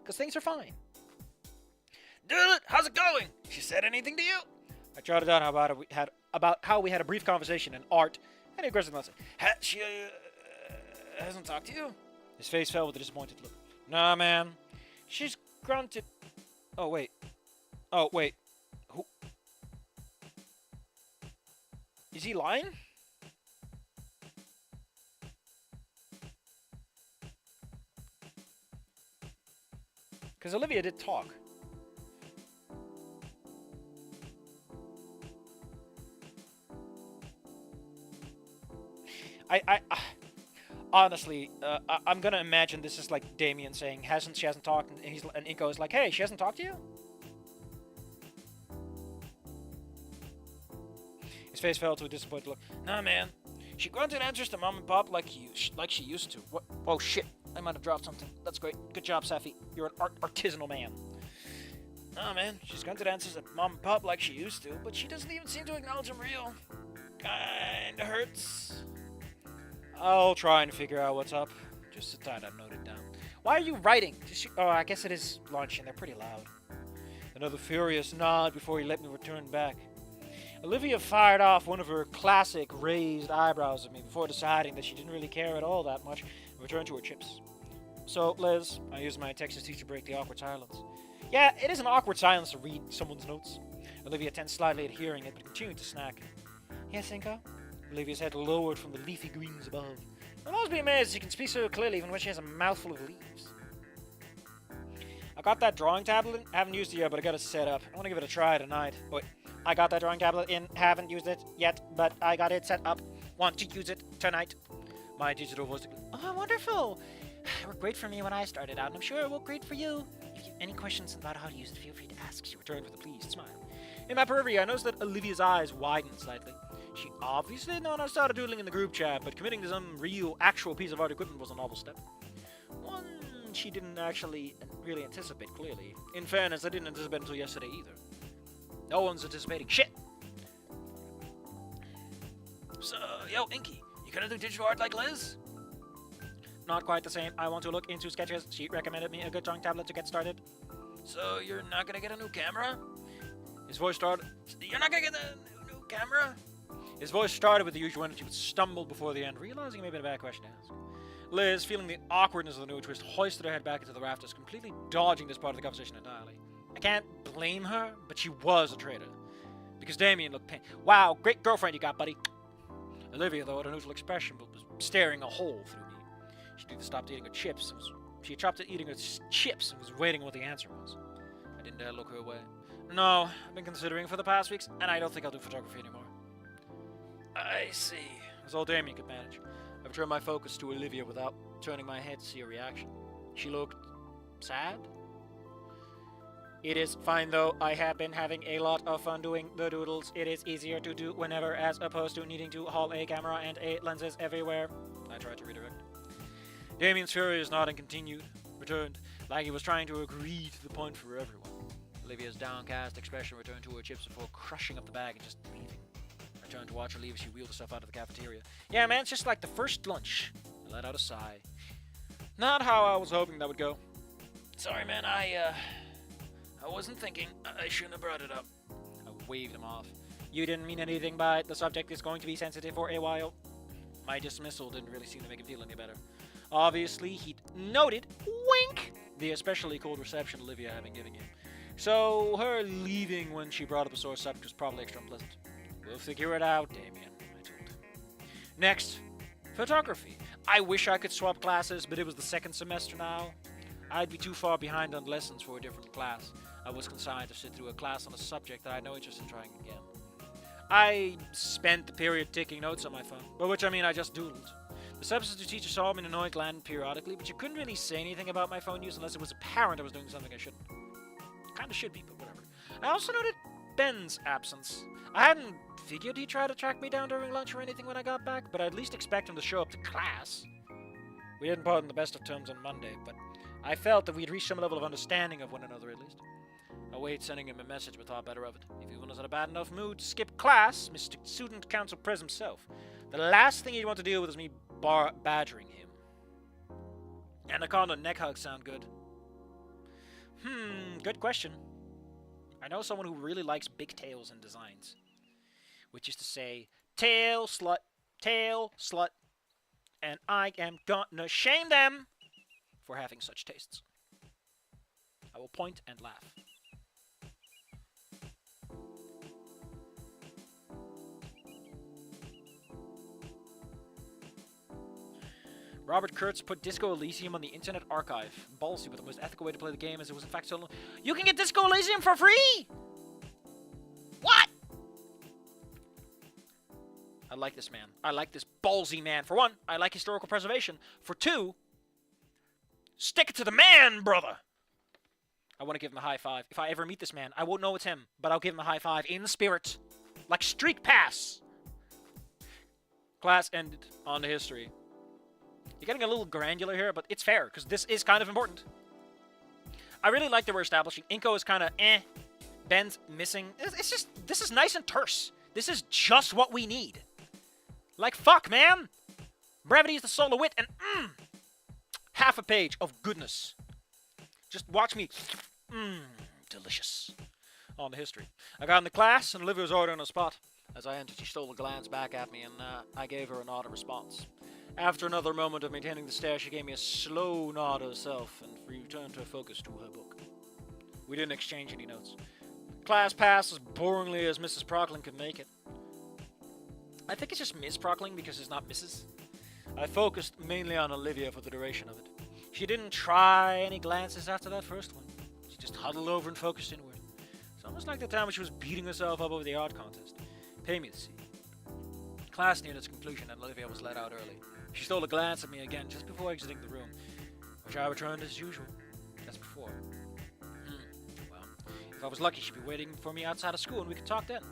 Because things are fine. Dude, how's it going? She said anything to you? I jotted down about how we had a brief conversation in art, and he aggressively nothing. She hasn't talked to you? His face fell with a disappointed look. Nah, man. She's grunted. Oh, wait. Who? Is he lying? Because Olivia did talk. Honestly, I'm gonna imagine this is like Damien saying, she hasn't talked, and Inco is like, hey, she hasn't talked to you? His face fell to a disappointed look. Nah, man. She grunted answers to Mom and Pop like she used to. What? Oh, shit. I might have dropped something. That's great. Good job, Safi. You're an artisanal man. Nah, man. She's grunted answers to Mom and Pop like she used to, but she doesn't even seem to acknowledge them real. Kinda hurts. I'll try and figure out what's up. Just sit tight, I've noted down. Why are you writing? Oh, I guess it is lunch, and they're pretty loud. Another furious nod before he let me return back. Olivia fired off one of her classic raised eyebrows at me before deciding that she didn't really care at all that much and returned to her chips. So, Liz, I used my Texas teacher to break the awkward silence. Yeah, it is an awkward silence to read someone's notes. Olivia tensed slightly at hearing it, but continued to snack. Yes, Inco? Olivia's head lowered from the leafy greens above. I'll always be amazed she can speak so clearly even when she has a mouthful of leaves. I got that drawing tablet. Haven't used it yet, but I got it set up. I want to give it a try tonight. Oh, wait. I got that drawing tablet in. Haven't used it yet, but I got it set up. Want to use it tonight. My digital voice. Oh, wonderful. It worked great for me when I started out, and I'm sure it will great for you. If you have any questions about how to use it, feel free to ask. She returned with a pleased smile. In my periphery, I noticed that Olivia's eyes widened slightly. She obviously did not know how to start doodling in the group chat, but committing to some real, actual piece of art equipment was a novel step. One she didn't actually really anticipate, clearly. In fairness, I didn't anticipate until yesterday either. No one's anticipating shit. So, yo, Inky, you gonna do digital art like Liz? Not quite the same. I want to look into sketches. She recommended me a good drawing tablet to get started. So, you're not gonna get a new camera? His voice started... You're not gonna get a new camera? His voice started with the usual energy, but stumbled before the end, realizing it may have been a bad question to ask. Liz, feeling the awkwardness of the new twist, hoisted her head back into the rafters, completely dodging this part of the conversation entirely. I can't blame her, but she was a traitor. Because Damien looked pained. Wow, great girlfriend you got, buddy. Olivia, though, had a neutral expression, but was staring a hole through me. She either stopped eating her chips. She had stopped eating her chips and was waiting what the answer was. I didn't dare look her way. No, I've been considering for the past weeks, and I don't think I'll do photography anymore. I see. That's all Damien could manage. I've turned my focus to Olivia without turning my head to see her reaction. She looked sad? It is fine though. I have been having a lot of fun doing the doodles. It is easier to do whenever as opposed to needing to haul a camera and lenses everywhere. I tried to redirect. Damien's fury is not and returned, like he was trying to agree to the point for everyone. Olivia's downcast expression returned to her chips before crushing up the bag and just leaving. I turned to watch her leave as she wheeled herself out of the cafeteria. Yeah, man, it's just like the first lunch. I let out a sigh. Not how I was hoping that would go. Sorry, man, I wasn't thinking. I shouldn't have brought it up. I waved him off. You didn't mean anything by it. The subject is going to be sensitive for a while. My dismissal didn't really seem to make him feel any better. Obviously, he'd noted, wink, the especially cold reception Olivia had been giving him. So, her leaving when she brought up a sore subject was probably extra unpleasant. We'll figure it out, Damien, I told him. Next, photography. I wish I could swap classes, but it was the second semester now. I'd be too far behind on lessons for a different class. I was consigned to sit through a class on a subject that I had no interest in trying again. I spent the period taking notes on my phone, by which I mean I just doodled. The substitute teacher saw me in annoyed glance periodically, but you couldn't really say anything about my phone use unless it was apparent I was doing something I shouldn't. Kinda should be, but whatever. I also noted Ben's absence. I hadn't figured he'd try to track me down during lunch or anything when I got back, but I'd at least expect him to show up to class. We didn't part on the best of terms on Monday, but I felt that we'd reached some level of understanding of one another at least. I weighed sending him a message but thought better of it. If he was in a bad enough mood to skip class, Mr. Student Council Pres himself, the last thing he'd want to deal with was me badgering him. Anaconda neck hugs sound good. Good question. I know someone who really likes big tails and designs. Which is to say, tail, slut, and I am gonna shame them for having such tastes. I will point and laugh. Robert Kurtz put Disco Elysium on the Internet Archive. Ballsy, but the most ethical way to play the game as it was in fact so long. You can get Disco Elysium for free! What? I like this man. I like this ballsy man. For one, I like historical preservation. For two, stick it to the man, brother! I want to give him a high five. If I ever meet this man, I won't know it's him, but I'll give him a high five in spirit. Like Street Pass! Class ended. On to history. You're getting a little granular here, but it's fair, because this is kind of important. I really like that we're establishing Inco is kind of Ben's missing. It's just, this is nice and terse. This is just what we need. Like, fuck, man! Brevity is the soul of wit, and half a page of goodness. Just watch me. Delicious. On the history. I got in the class, and Olivia was already on the spot. As I entered, she stole a glance back at me, and I gave her a nod of response. After another moment of maintaining the stare, she gave me a slow nod herself and returned her focus to her book. We didn't exchange any notes. Class passed as boringly as Mrs. Procklin could make it. I think it's just Miss Procklin because it's not Mrs. I focused mainly on Olivia for the duration of it. She didn't try any glances after that first one. She just huddled over and focused inward. It's almost like the time when she was beating herself up over the art contest. Pay me to see. Class neared its conclusion and Olivia was let out early. She stole a glance at me again just before exiting the room, which I returned as usual, as before. Well, if I was lucky, she'd be waiting for me outside of school and we could talk then.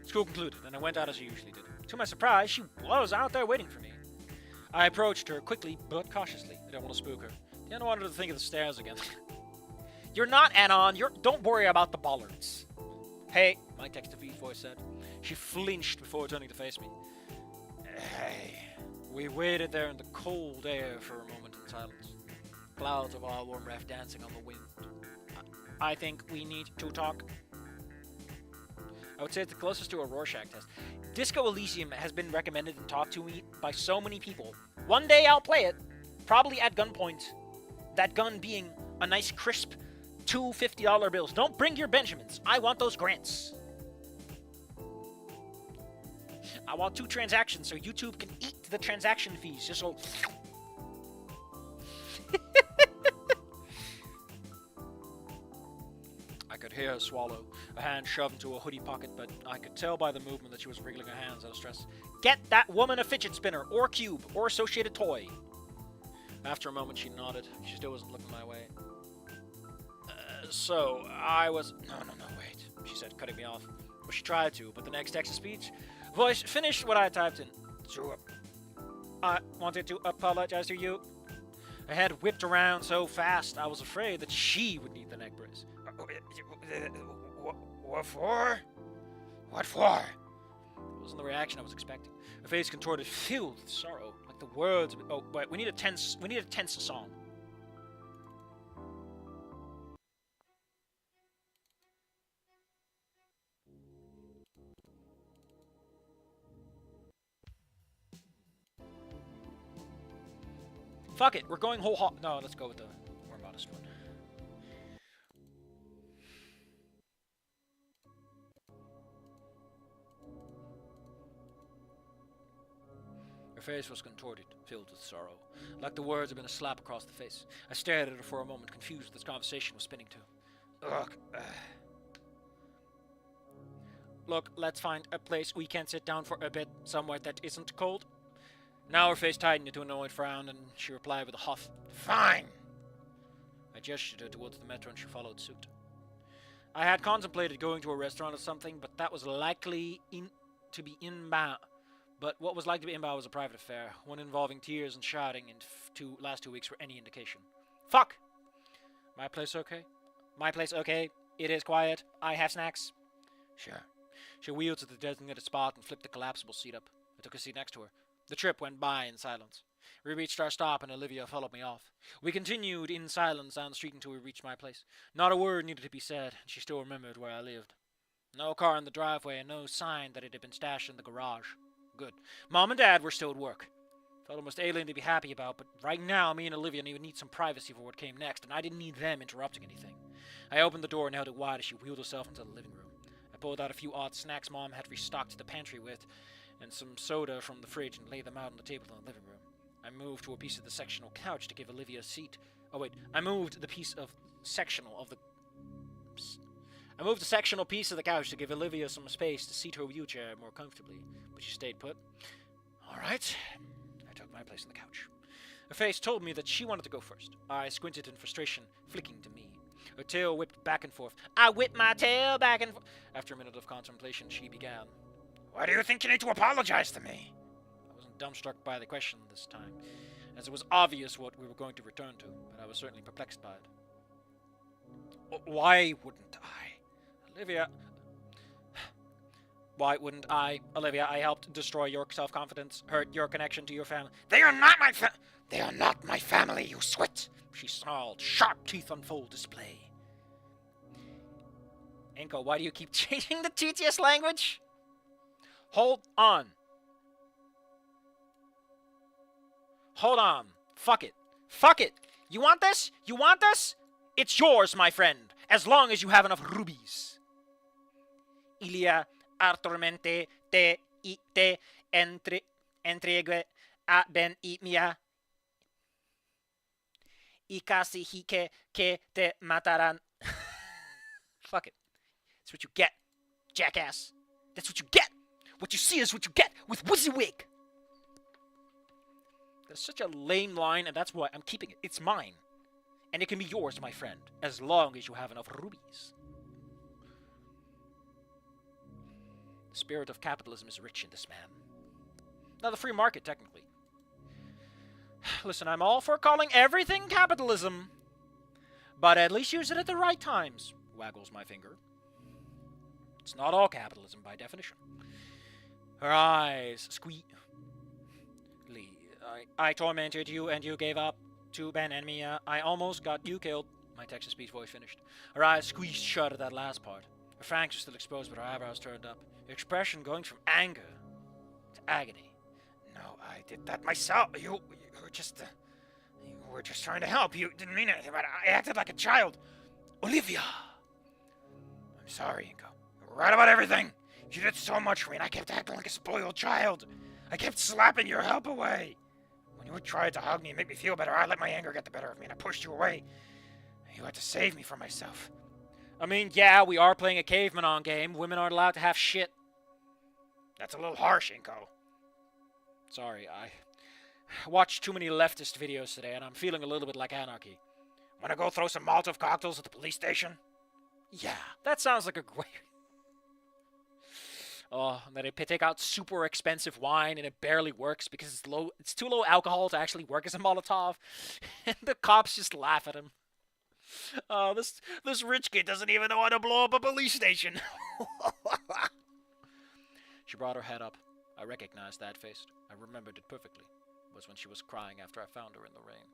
School concluded, and I went out as I usually did. To my surprise, she was out there waiting for me. I approached her quickly but cautiously. I don't want to spook her. I don't want her to think of the stairs again. You're not Anon. Don't worry about the bollards. Hey, my text-to-feed voice said. She flinched before turning to face me. Hey. We waited there in the cold air for a moment in silence. Clouds of our warm breath dancing on the wind. I think we need to talk. I would say it's the closest to a Rorschach test. Disco Elysium has been recommended and talked to me by so many people. One day I'll play it, probably at gunpoint. That gun being a nice crisp two $50 bills. Don't bring your Benjamins. I want those grants. I want 2 transactions so YouTube can eat the transaction fees. Just so... I could hear her swallow, a hand shoved into a hoodie pocket, but I could tell by the movement that she was wriggling her hands out of stress. Get that woman a fidget spinner, or cube, or associated toy. After a moment, she nodded. She still wasn't looking my way. So, I was... No, wait, she said, cutting me off. Well, she tried to, but the next text-to-speech voice finished what I typed in. So, I wanted to apologize to you. Her head whipped around so fast, I was afraid that she would need the neck brace. What for? What for? It wasn't the reaction I was expecting. Her face contorted, filled with sorrow, like the words. Oh, wait, we need a tense song. Fuck it, we're going whole hog. No, let's go with the more modest one. Her face was contorted, filled with sorrow, like the words had been a slap across the face. I stared at her for a moment, confused what this conversation was spinning to. Look, let's find a place we can sit down for a bit, somewhere that isn't cold. Now her face tightened into an annoyed frown, and she replied with a huff. Fine! I gestured her towards the metro, and she followed suit. I had contemplated going to a restaurant or something, but that was likely to be inbound. But what was likely to be inbound was a private affair, one involving tears and shouting, and last 2 weeks were any indication. Fuck! My place okay? My place okay? It is quiet. I have snacks. Sure. She wheeled to the designated spot and flipped the collapsible seat up. I took a seat next to her. The trip went by in silence. We reached our stop and Olivia followed me off. We continued in silence down the street until we reached my place. Not a word needed to be said, and she still remembered where I lived. No car in the driveway and no sign that it had been stashed in the garage. Good. Mom and Dad were still at work. Felt almost alien to be happy about, but right now me and Olivia need some privacy for what came next, and I didn't need them interrupting anything. I opened the door and held it wide as she wheeled herself into the living room. I pulled out a few odd snacks Mom had restocked the pantry with, and some soda from the fridge, and laid them out on the table in the living room. I moved to a piece of the sectional couch to give Olivia a seat. Oh wait, I moved the sectional piece of the couch to give Olivia some space to seat her wheelchair more comfortably, but she stayed put. All right, I took my place on the couch. Her face told me that she wanted to go first. I squinted in frustration, flicking to me. Her tail whipped back and forth. I whipped my tail back and forth. After a minute of contemplation, she began. Why do you think you need to apologize to me? I wasn't dumbstruck by the question this time, as it was obvious what we were going to return to, but I was certainly perplexed by it. Why wouldn't I? Olivia... Why wouldn't I? Olivia, I helped destroy your self-confidence, hurt your connection to your family. They are not my family, you swit! She snarled, sharp teeth on full display. Inco, why do you keep changing the TTS language? Hold on. Hold on. Fuck it. Fuck it. You want this? You want this? It's yours, my friend, as long as you have enough rubies. Ilia artormente te entregue a ben I mia. Y casi hike que te mataran. Fuck it. That's what you get, jackass. That's what you get. What you see is what you get with WYSIWYG. That's such a lame line, and that's why I'm keeping it. It's mine. And it can be yours, my friend, as long as you have enough rubies. The spirit of capitalism is rich in this man. Now, the free market, technically. Listen, I'm all for calling everything capitalism, but at least use it at the right times. Waggles my finger. It's not all capitalism by definition. Her eyes squeak. I tormented you and you gave up to Ben and Mia. I almost got you killed. My text-to-speech voice finished. Her eyes squeezed shut at that last part. Her fangs were still exposed, but her eyebrows turned up. Her expression going from anger to agony. No, I did that myself. You were just trying to help. You didn't mean anything, but I acted like a child. Olivia! I'm sorry, Inco. You're right about everything. You did so much for me, and I kept acting like a spoiled child. I kept slapping your help away. When you tried to hug me and make me feel better, I let my anger get the better of me, and I pushed you away. You had to save me from myself. I mean, yeah, we are playing a caveman game. Women aren't allowed to have shit. That's a little harsh, Inco. Sorry, I watched too many leftist videos today, and I'm feeling a little bit like anarchy. Wanna go throw some Molotov cocktails at the police station? Yeah, that sounds like a great... Oh, and then they take out super expensive wine and it barely works because it's low. It's too low alcohol to actually work as a Molotov. And the cops just laugh at him. Oh, this rich kid doesn't even know how to blow up a police station. She brought her head up. I recognized that face. I remembered it perfectly. It was when she was crying after I found her in the rain.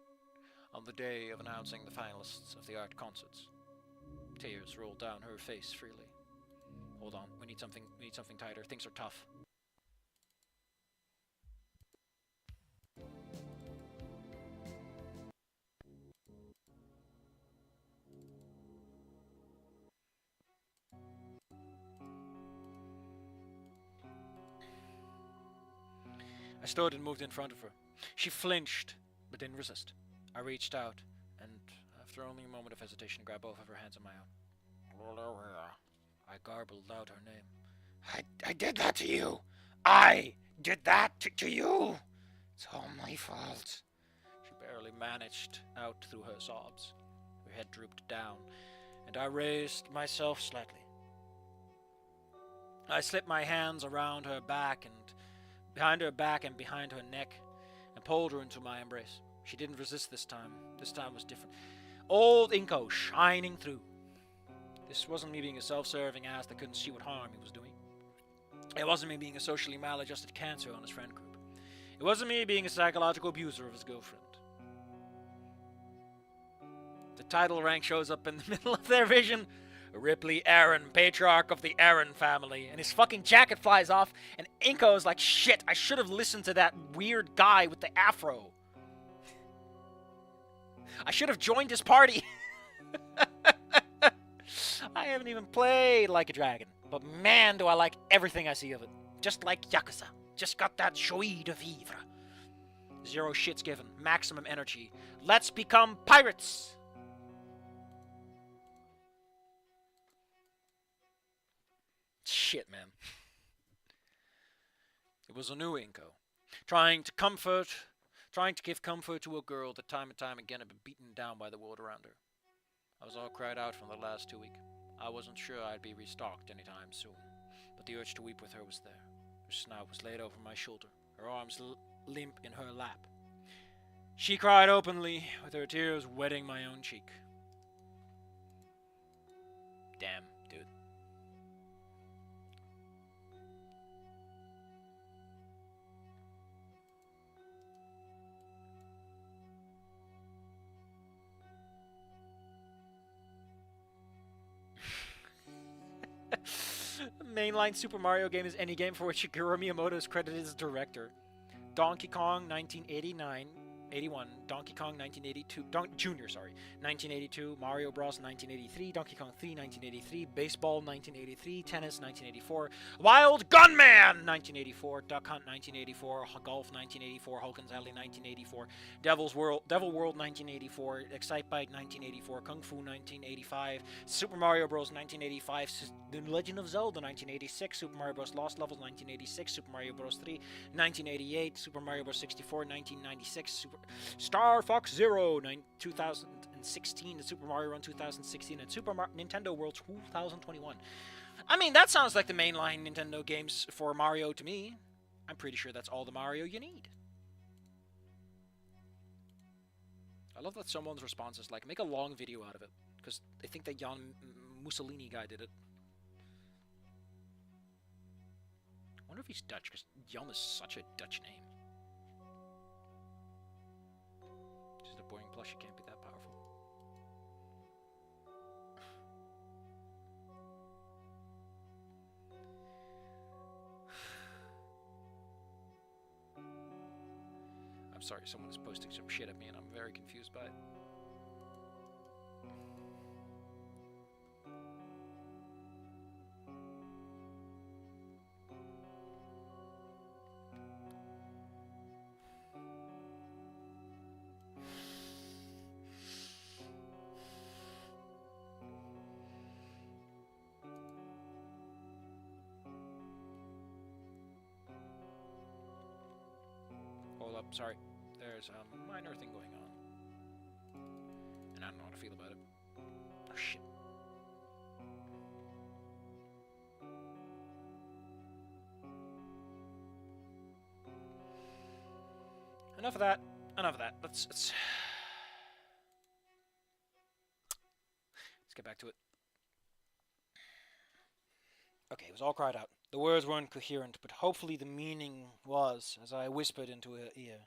On the day of announcing the finalists of the art concerts. Tears rolled down her face freely. Hold on, we need something tighter. Things are tough. I stood and moved in front of her. She flinched, but didn't resist. I reached out, and after only a moment of hesitation, grabbed both of her hands in my own. I garbled out her name. I did that to you! I did that to you! It's all my fault. She barely managed out through her sobs. Her head drooped down, and I raised myself slightly. I slipped my hands around her back and behind her neck, and pulled her into my embrace. She didn't resist this time. This time was different. Old Inco shining through. This wasn't me being a self-serving ass that couldn't see what harm he was doing. It wasn't me being a socially maladjusted cancer on his friend group. It wasn't me being a psychological abuser of his girlfriend. The title rank shows up in the middle of their vision. Ripley Aaron, patriarch of the Aaron family. And his fucking jacket flies off, and Inco's like, shit, I should have listened to that weird guy with the afro. I should have joined his party. I haven't even played Like a Dragon, but man, do I like everything I see of it. Just like Yakuza. Just got that joie de vivre. Zero shits given. Maximum energy. Let's become pirates! Shit, man. It was a new Inco. Trying to give comfort to a girl that time and time again had been beaten down by the world around her. I was all cried out from the last 2 weeks. I wasn't sure I'd be restocked anytime soon, but the urge to weep with her was there. Her snout was laid over my shoulder, her arms limp in her lap. She cried openly, with her tears wetting my own cheek. Damn, dude. The mainline Super Mario game is any game for which Shigeru Miyamoto is credited as director. Donkey Kong 1981, Donkey Kong 1982, Junior, 1982, Mario Bros 1983, Donkey Kong 3 1983, Baseball 1983, Tennis 1984, Wild Gunman 1984, Duck Hunt 1984, Golf 1984, Hulkins Alley 1984, Devil World 1984, Excitebike 1984, Kung Fu 1985, Super Mario Bros 1985, The Legend of Zelda 1986, Super Mario Bros Lost Levels 1986, Super Mario Bros 3 1988, Super Mario Bros 64 1996, Star Fox Zero 2016, Super Mario Run 2016, and Nintendo World 2021. I mean, that sounds like the mainline Nintendo games for Mario to me. I'm pretty sure that's all the Mario you need. I love that someone's response is like, make a long video out of it, because they think that Jan Mussolini guy did it. I wonder if he's Dutch, because Jan is such a Dutch name. Just a boring plushie can't be that powerful. I'm sorry, someone is posting some shit at me and I'm very confused by it. Hold up, sorry. There's a minor thing going on. And I'm don't know how to feel about it. Oh, shit. Enough of that. Enough of that. Let's get back to it. Okay, it was all cried out. The words weren't coherent, but hopefully the meaning was, as I whispered into her ear.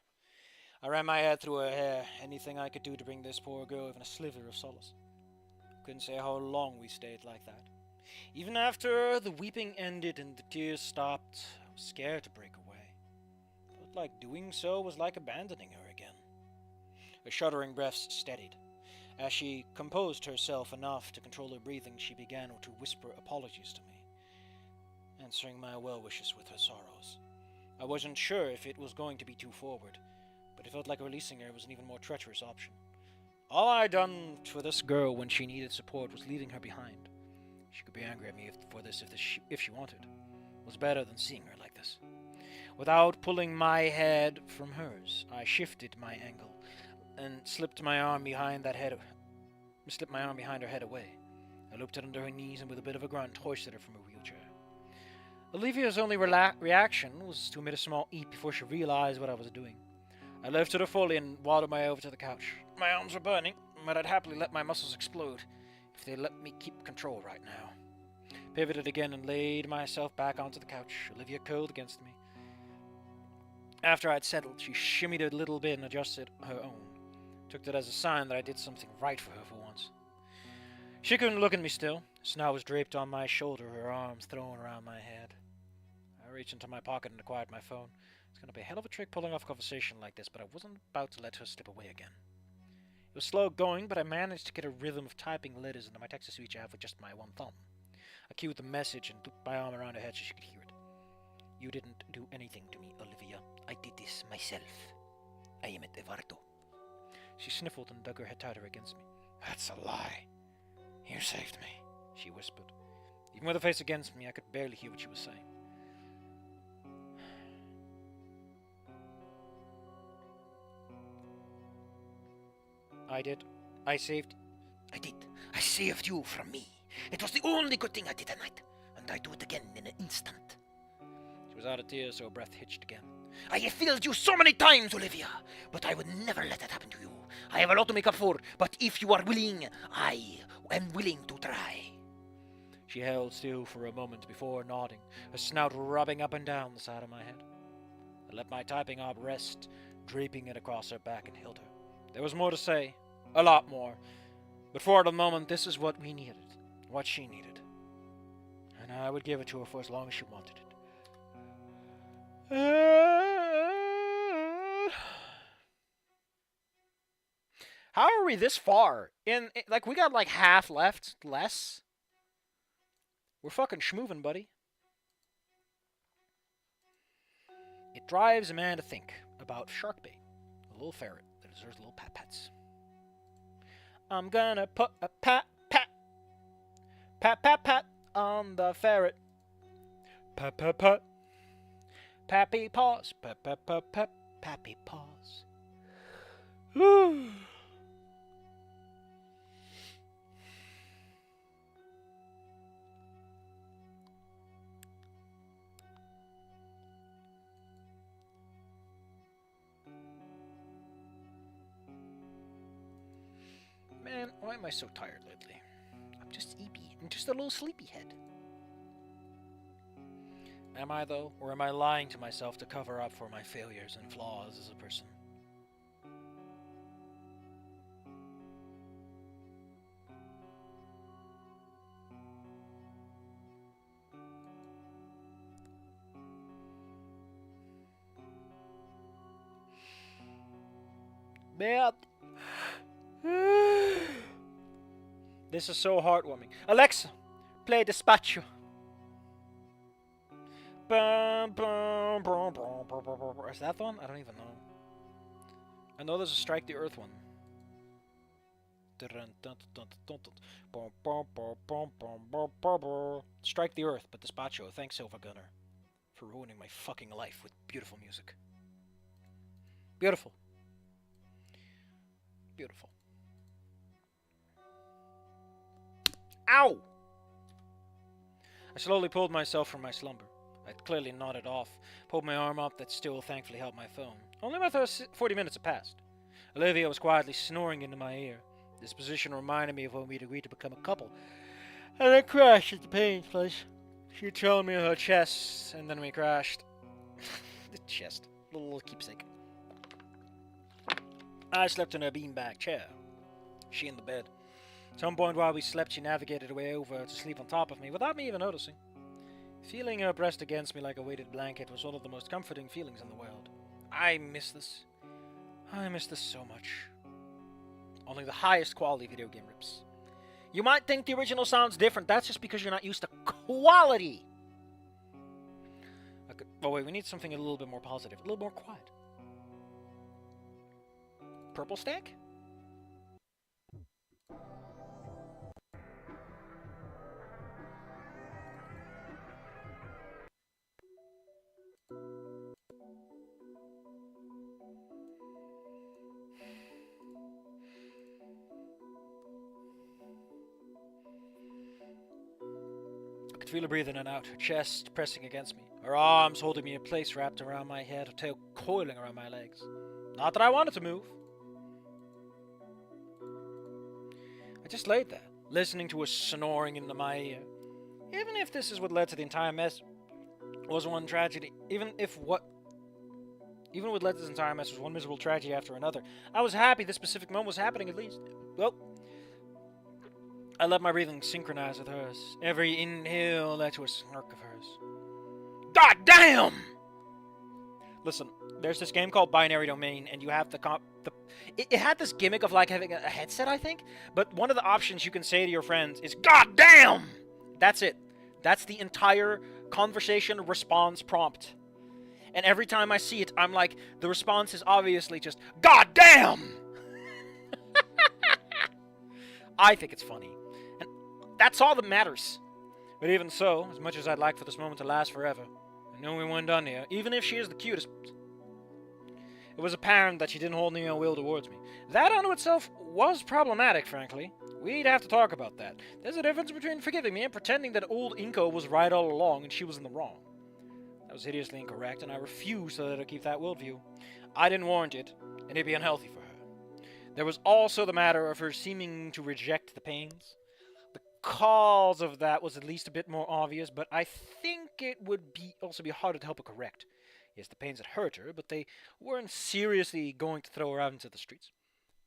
I ran my head through her hair, anything I could do to bring this poor girl even a sliver of solace. Couldn't say how long we stayed like that. Even after the weeping ended and the tears stopped, I was scared to break away. Felt like doing so was like abandoning her again. Her shuddering breaths steadied. As she composed herself enough to control her breathing, she began to whisper apologies to me, answering my well wishes with her sorrows. I wasn't sure if it was going to be too forward, but it felt like releasing her was an even more treacherous option. All I'd done for this girl when she needed support was leaving her behind. She could be angry at me for this if she wanted. It was better than seeing her like this. Without pulling my head from hers, I shifted my angle and slipped my arm behind her head away. I looked at under her knees and with a bit of a grunt hoisted her from her wheelchair. Olivia's only reaction was to emit a small eep before she realized what I was doing. I lifted her fully and waddled my way over to the couch. My arms were burning, but I'd happily let my muscles explode if they let me keep control right now. Pivoted again and laid myself back onto the couch, Olivia curled against me. After I'd settled, she shimmied a little bit and adjusted her own. Took that as a sign that I did something right for her for once. She couldn't look at me still. Snout was draped on my shoulder, her arms thrown around my head. I reached into my pocket and acquired my phone. It's going to be a hell of a trick pulling off a conversation like this, but I wasn't about to let her slip away again. It was slow going, but I managed to get a rhythm of typing letters into my text-to-speech app with just my one thumb. I cued the message and looped my arm around her head so she could hear it. You didn't do anything to me, Olivia. I did this myself. I am at Eduardo. She sniffled and dug her head tighter against me. That's a lie. You saved me, she whispered. Even with her face against me, I could barely hear what she was saying. I did. I saved you from me. It was the only good thing I did tonight, and I'd do it again in an instant. She was out of tears, so her breath hitched again. I have failed you so many times, Olivia, but I would never let that happen to you. I have a lot to make up for, but if you are willing, I am willing to try. She held still for a moment before nodding, her snout rubbing up and down the side of my head. I let my typing arm rest, draping it across her back, and held her. There was more to say, a lot more, but for the moment this is what we needed, what she needed. And I would give it to her for as long as she wanted it. How are we this far? Like, we got like half left, less. We're fucking schmoovin', buddy. It drives a man to think about sharkbait, a little ferret that deserves little pat-pats. I'm gonna put a pat-pat on the ferret. Pat-pat-pat. Pappy paws. Pat-pat-pat-pat. Pappy paws. Man, why am I so tired lately? I'm just eepy. I'm just a little sleepyhead. Am I, though? Or am I lying to myself to cover up for my failures and flaws as a person? Man. This is so heartwarming. Alexa, play Despacho. Is that the one? I don't even know. I know there's a Strike the Earth one. Strike the Earth, but Despacho. Thanks, Silver Gunner, for ruining my fucking life with beautiful music. Beautiful. Beautiful. Ow! I slowly pulled myself from my slumber. I'd clearly nodded off, pulled my arm up that still thankfully held my phone. Only about 40 minutes had passed. Olivia was quietly snoring into my ear. This position reminded me of when we'd agreed to become a couple. And I crashed at the Payne's place. She told me her chest, and then we crashed. The chest. Little keepsake. I slept in her beanbag chair. She in the bed. At some point while we slept, she navigated her way over to sleep on top of me without me even noticing. Feeling her breast against me like a weighted blanket was one of the most comforting feelings in the world. I miss this. I miss this so much. Only the highest quality video game rips. You might think the original sounds different. That's just because you're not used to quality. Okay. Oh wait, we need something a little bit more positive. A little more quiet. Purple stack? I could feel her breathing in and out, her chest pressing against me, her arms holding me in place wrapped around my head, her tail coiling around my legs. Not that I wanted to move. I just laid there, listening to her snoring into my ear. Even if this is what led to the entire mess was one tragedy, even what led to this entire mess was one miserable tragedy after another, I was happy this specific moment was happening at least. Well, I let my breathing synchronize with hers. Every inhale led to a snark of hers. God damn! Listen, there's this game called Binary Domain, and you have it had this gimmick of like having a headset, I think, but one of the options you can say to your friends is God damn! That's it. That's the entire conversation response prompt. And every time I see it, I'm like, the response is obviously just God damn! I think it's funny. And that's all that matters. But even so, as much as I'd like for this moment to last forever, I know we weren't done here, even if she is the cutest. It was apparent that she didn't hold any ill will towards me. That unto itself was problematic, frankly. We'd have to talk about that. There's a difference between forgiving me and pretending that old Inco was right all along and she was in the wrong. That was hideously incorrect, and I refused to let her keep that worldview. I didn't warrant it, and it'd be unhealthy for her. There was also the matter of her seeming to reject the pains. The cause of that was at least a bit more obvious, but I think it would also be harder to help her correct. Yes, the pains had hurt her, but they weren't seriously going to throw her out into the streets.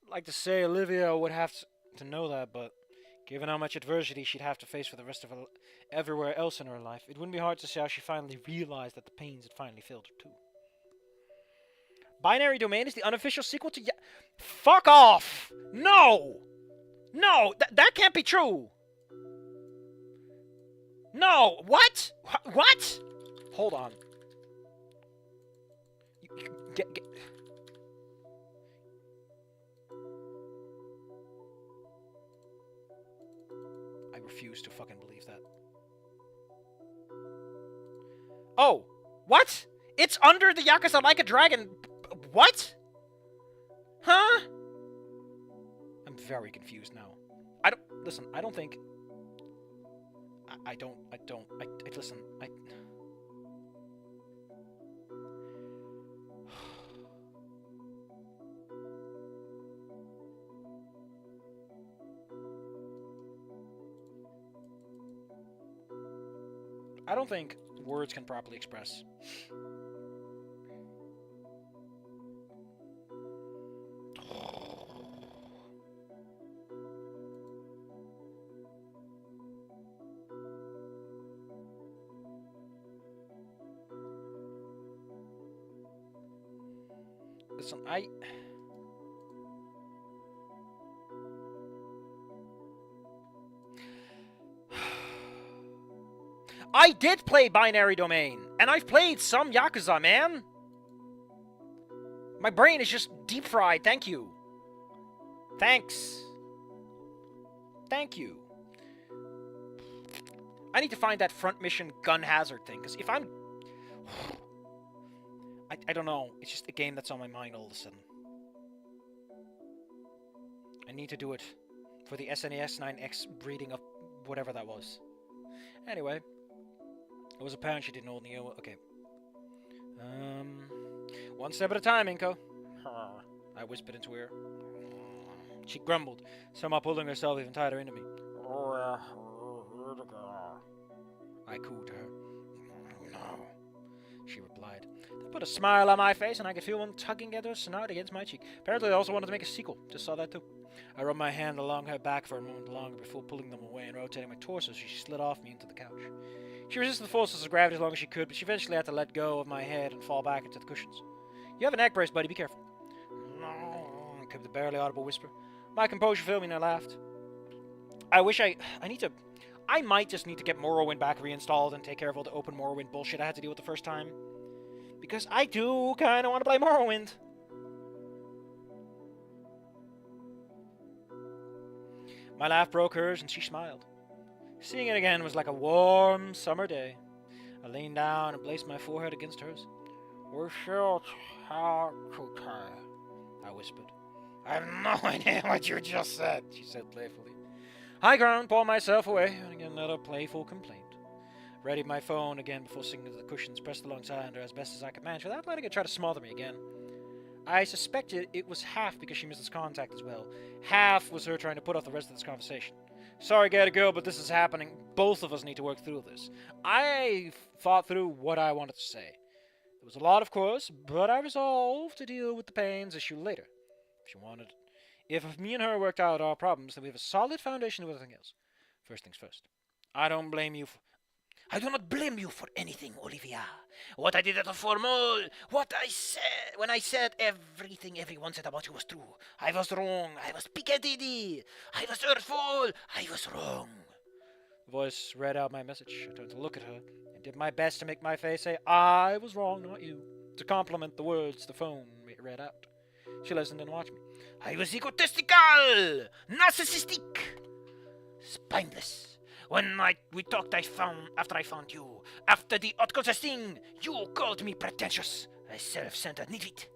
I'd like to say Olivia would have to know that, but given how much adversity she'd have to face for the rest of her everywhere else in her life, it wouldn't be hard to see how she finally realized that the pains had finally failed her too. Binary Domain is the unofficial sequel to Fuck off! No! No! That can't be true! No! What? What? Hold on. Get. I refuse to fucking believe that. Oh! What? It's under the Yakuza Like a Dragon. What? Huh? I'm very confused now. Listen, I don't think... listen, I don't think words can properly express. Listen, I did play Binary Domain, and I've played some Yakuza, man. My brain is just deep fried, thank you. Thanks. Thank you. I need to find that front mission gun hazard thing, because if I'm... I don't know, it's just a game that's on my mind all of a sudden. I need to do it for the SNES 9X breeding of whatever that was. Anyway, it was apparent she didn't hold the okay. One step at a time, Inco. I whispered into her ear. She grumbled, somehow pulling herself even tighter into me. I cooed to her. No, she replied. That put a smile on my face, and I could feel one tugging at her snout against my cheek. Apparently, they also wanted to make a sequel. Just saw that too. I rubbed my hand along her back for a moment longer before pulling them away and rotating my torso so she slid off me into the couch. She resisted the forces of gravity as long as she could, but she eventually had to let go of my head and fall back into the cushions. You have a neck brace, buddy. Be careful. No, came the barely audible whisper. My composure failed me and I laughed. I might just need to get Morrowind back reinstalled and take care of all the open Morrowind bullshit I had to deal with the first time. Because I do kind of want to play Morrowind. My laugh broke hers and she smiled. Seeing it again was like a warm summer day. I leaned down and placed my forehead against hers. We're short, I whispered. I have no idea what you just said, she said playfully. I groaned, pulled myself away, and again another playful complaint. Readied my phone again before sinking to the cushions, pressed alongside her as best as I could manage without letting her try to smother me again. I suspected it was half because she missed this contact as well. Half was her trying to put off the rest of this conversation. Sorry, gotta go, but this is happening. Both of us need to work through this. I thought through what I wanted to say. There was a lot, of course, but I resolved to deal with the pains issue later. If she wanted. If me and her worked out our problems, then we have a solid foundation of everything else. First things first. I do not blame you for anything, Olivia. What I did at the formal, what I said, when I said everything everyone said about you was true. I was wrong. I was Piccadilly. I was hurtful. I was wrong. The voice read out my message. I turned to look at her and did my best to make my face say, I was wrong, not you, to complement the words the phone read out. She listened and watched me. I was egotistical, narcissistic, spineless. When we talked, after I found you. After the unconscious thing, you called me pretentious. A self-centered nitwit.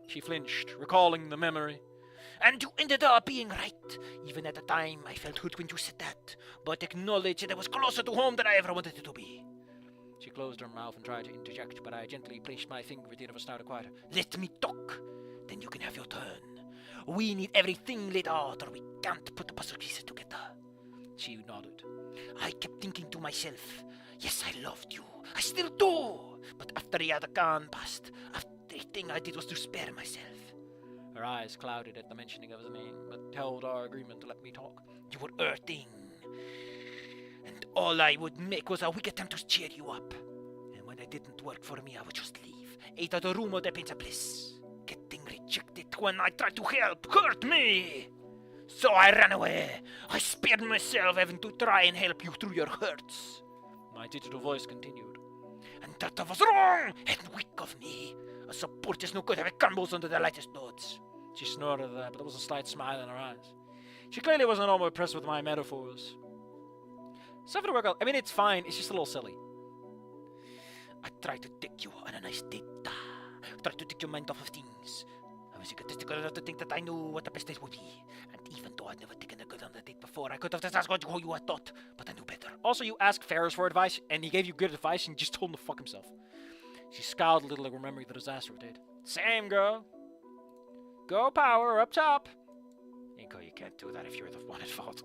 She flinched, recalling the memory. And you ended up being right. Even at the time, I felt hurt when you said that. But acknowledge that I was closer to home than I ever wanted it to be. She closed her mouth and tried to interject, but I gently placed my finger within her snout to quiet her. Let me talk. Then you can have your turn. We need everything laid out, or we can't put the puzzle pieces together. She nodded. I kept thinking to myself, yes, I loved you. I still do. But after the other gone past, everything I did was to spare myself. Her eyes clouded at the mentioning of his name, but held our agreement to let me talk. You were hurting. And all I would make was a weak attempt to cheer you up. And when it didn't work for me, I would just leave. Ate out the room of the pains of bliss. Getting rejected when I tried to help hurt me. So I ran away. I spared myself having to try and help you through your hurts. My digital voice continued. And that was wrong and weak of me. A support is no good if it crumbles under the lightest notes. She snorted at that, but there was a slight smile in her eyes. She clearly wasn't all impressed with my metaphors. Stuff to work out. I mean, it's fine. It's just a little silly. I tried to take you on a nice date. Tried to take your mind off of things. I was egotistical enough to think that I knew what the best date would be. And even though I'd never taken a girl on a date before, I could have just asked who you had thought, but I knew better. Also, you asked Ferris for advice, and he gave you good advice, and you just told him to fuck himself. She scowled a little, like remembering the disaster it did. Same, girl. Go power, up top. Inco, you can't do that if you're the one at fault.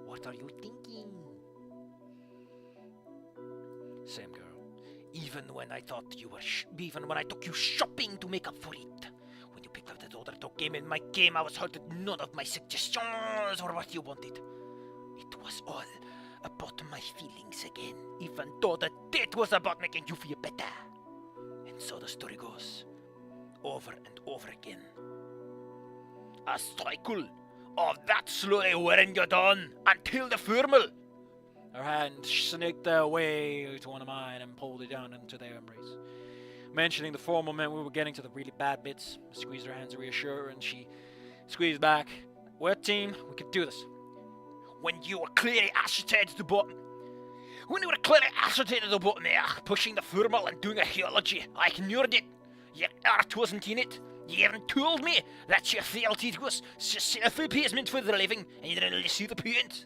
What are you thinking? Same girl. Even when I thought you were even when I took you shopping to make up for it. When you picked up that other dog game in my game, I was hurt that none of my suggestions were what you wanted. It was all about my feelings again, even though the date was about making you feel better. And so the story goes, over and over again. A cycle of that slowly wearing you down until the formal. Her hand snaked their way to one of mine and pulled it down into their embrace. Mentioning the formal meant we were getting to the really bad bits. I squeezed her hands to reassure her, and she squeezed back. We're a team. We can do this. When you were clearly agitated to bottom. When you were clearly ascertained about there, pushing the thermal and doing archaeology, I ignored it. Your art wasn't in it. You even told me that you felt it was self-appeasement for the living, and you didn't really see the point.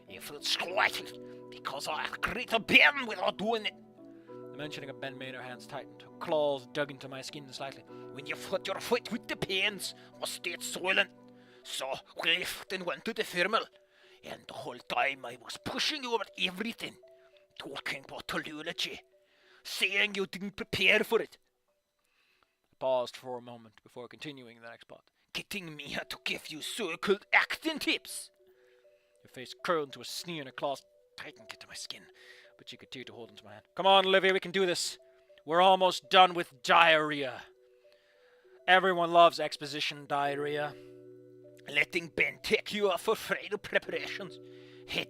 You felt slighted because I had created Ben without doing it. The mentioning of Ben made her hands tightened. Her claws dug into my skin slightly. When you put your foot with the pains, I stayed silent. So we left and went to the thermal. And the whole time I was pushing you about everything. Talking about teleology. Saying you didn't prepare for it. I paused for a moment before continuing the next part. Getting me to give you so-called acting tips. Her face curled into a sneer and her claws tightened into my skin. But she continued to hold into my hand. Come on, Olivia, we can do this. We're almost done with diarrhea. Everyone loves exposition diarrhea. Letting Ben take you off for final preparations.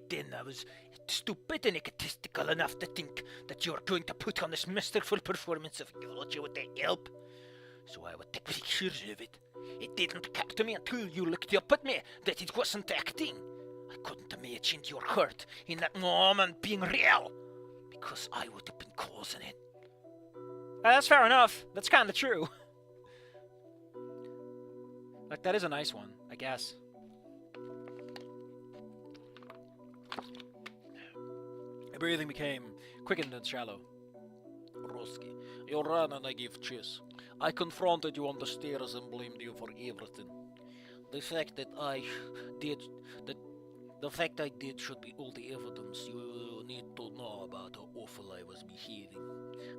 Then I was stupid and egotistical enough to think that you were going to put on this masterful performance of theology with their help. So I would take pictures of it. It didn't occur to me until you looked up at me that it wasn't acting. I couldn't imagine your hurt in that moment being real, because I would have been causing it. That's fair enough. That's kind of true. Like, that is a nice one, I guess. The breathing became quickened and shallow. Roski, you ran and I gave chase. I confronted you on the stairs and blamed you for everything. The fact I did should be all the evidence you need to know about how awful I was behaving.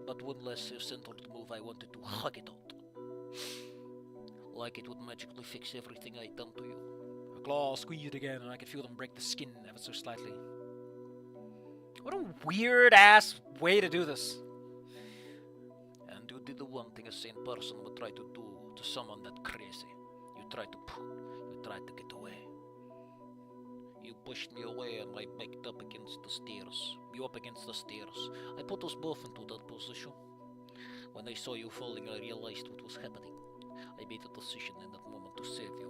But one less self-centered move, I wanted to hug it out. Like it would magically fix everything I'd done to you. Her claws squeezed again and I could feel them break the skin ever so slightly. What a weird-ass way to do this. And you did the one thing a sane person would try to do to someone that crazy. You tried to get away. You pushed me away and I backed up against the stairs. You up against the stairs. I put us both into that position. When I saw you falling, I realized what was happening. I made a decision in that moment to save you.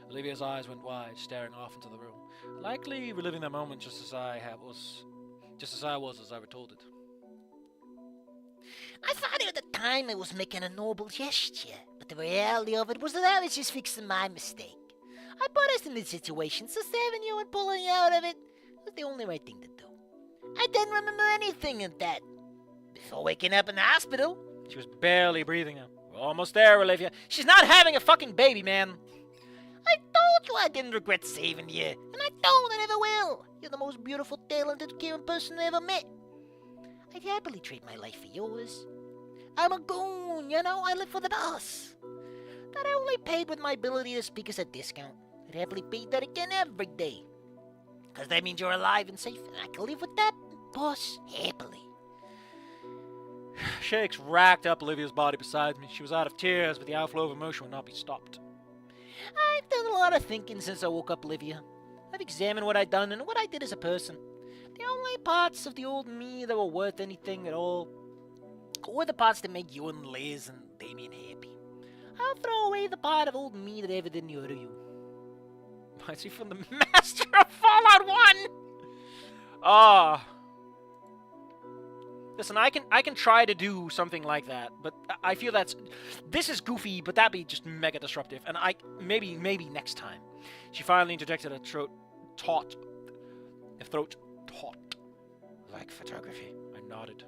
Olivia's eyes went wide, staring off into the room, likely reliving that moment just as I was as I were told it. I thought at the time I was making a noble gesture, but the reality of it was that I was just fixing my mistake. I put us in this situation, so saving you and pulling you out of it was the only right thing to do. I didn't remember anything of that before waking up in the hospital. She was barely breathing now. We're almost there, Olivia. She's not having a fucking baby, man. I told you I didn't regret saving you, and I don't and never will. You're the most beautiful, talented, caring person I ever met. I'd happily trade my life for yours. I'm a goon, you know, I live for the boss. That I only paid with my ability to speak as a discount. I'd happily pay that again every day. Because that means you're alive and safe, and I can live with that, boss, happily. Shakes racked up Olivia's body beside me. She was out of tears, but the outflow of emotion would not be stopped. I've done a lot of thinking since I woke up, Olivia. I've examined what I'd done and what I did as a person. The only parts of the old me that were worth anything at all were the parts that made you and Liz and Damien happy. I'll throw away the part of old me that ever didn't hurt you. I see from the Master of Fallout 1! Ah. Listen, I can try to do something like that, but I feel this is goofy, but that'd be just mega disruptive, and maybe next time. She finally interjected a throat taut, like photography. I nodded.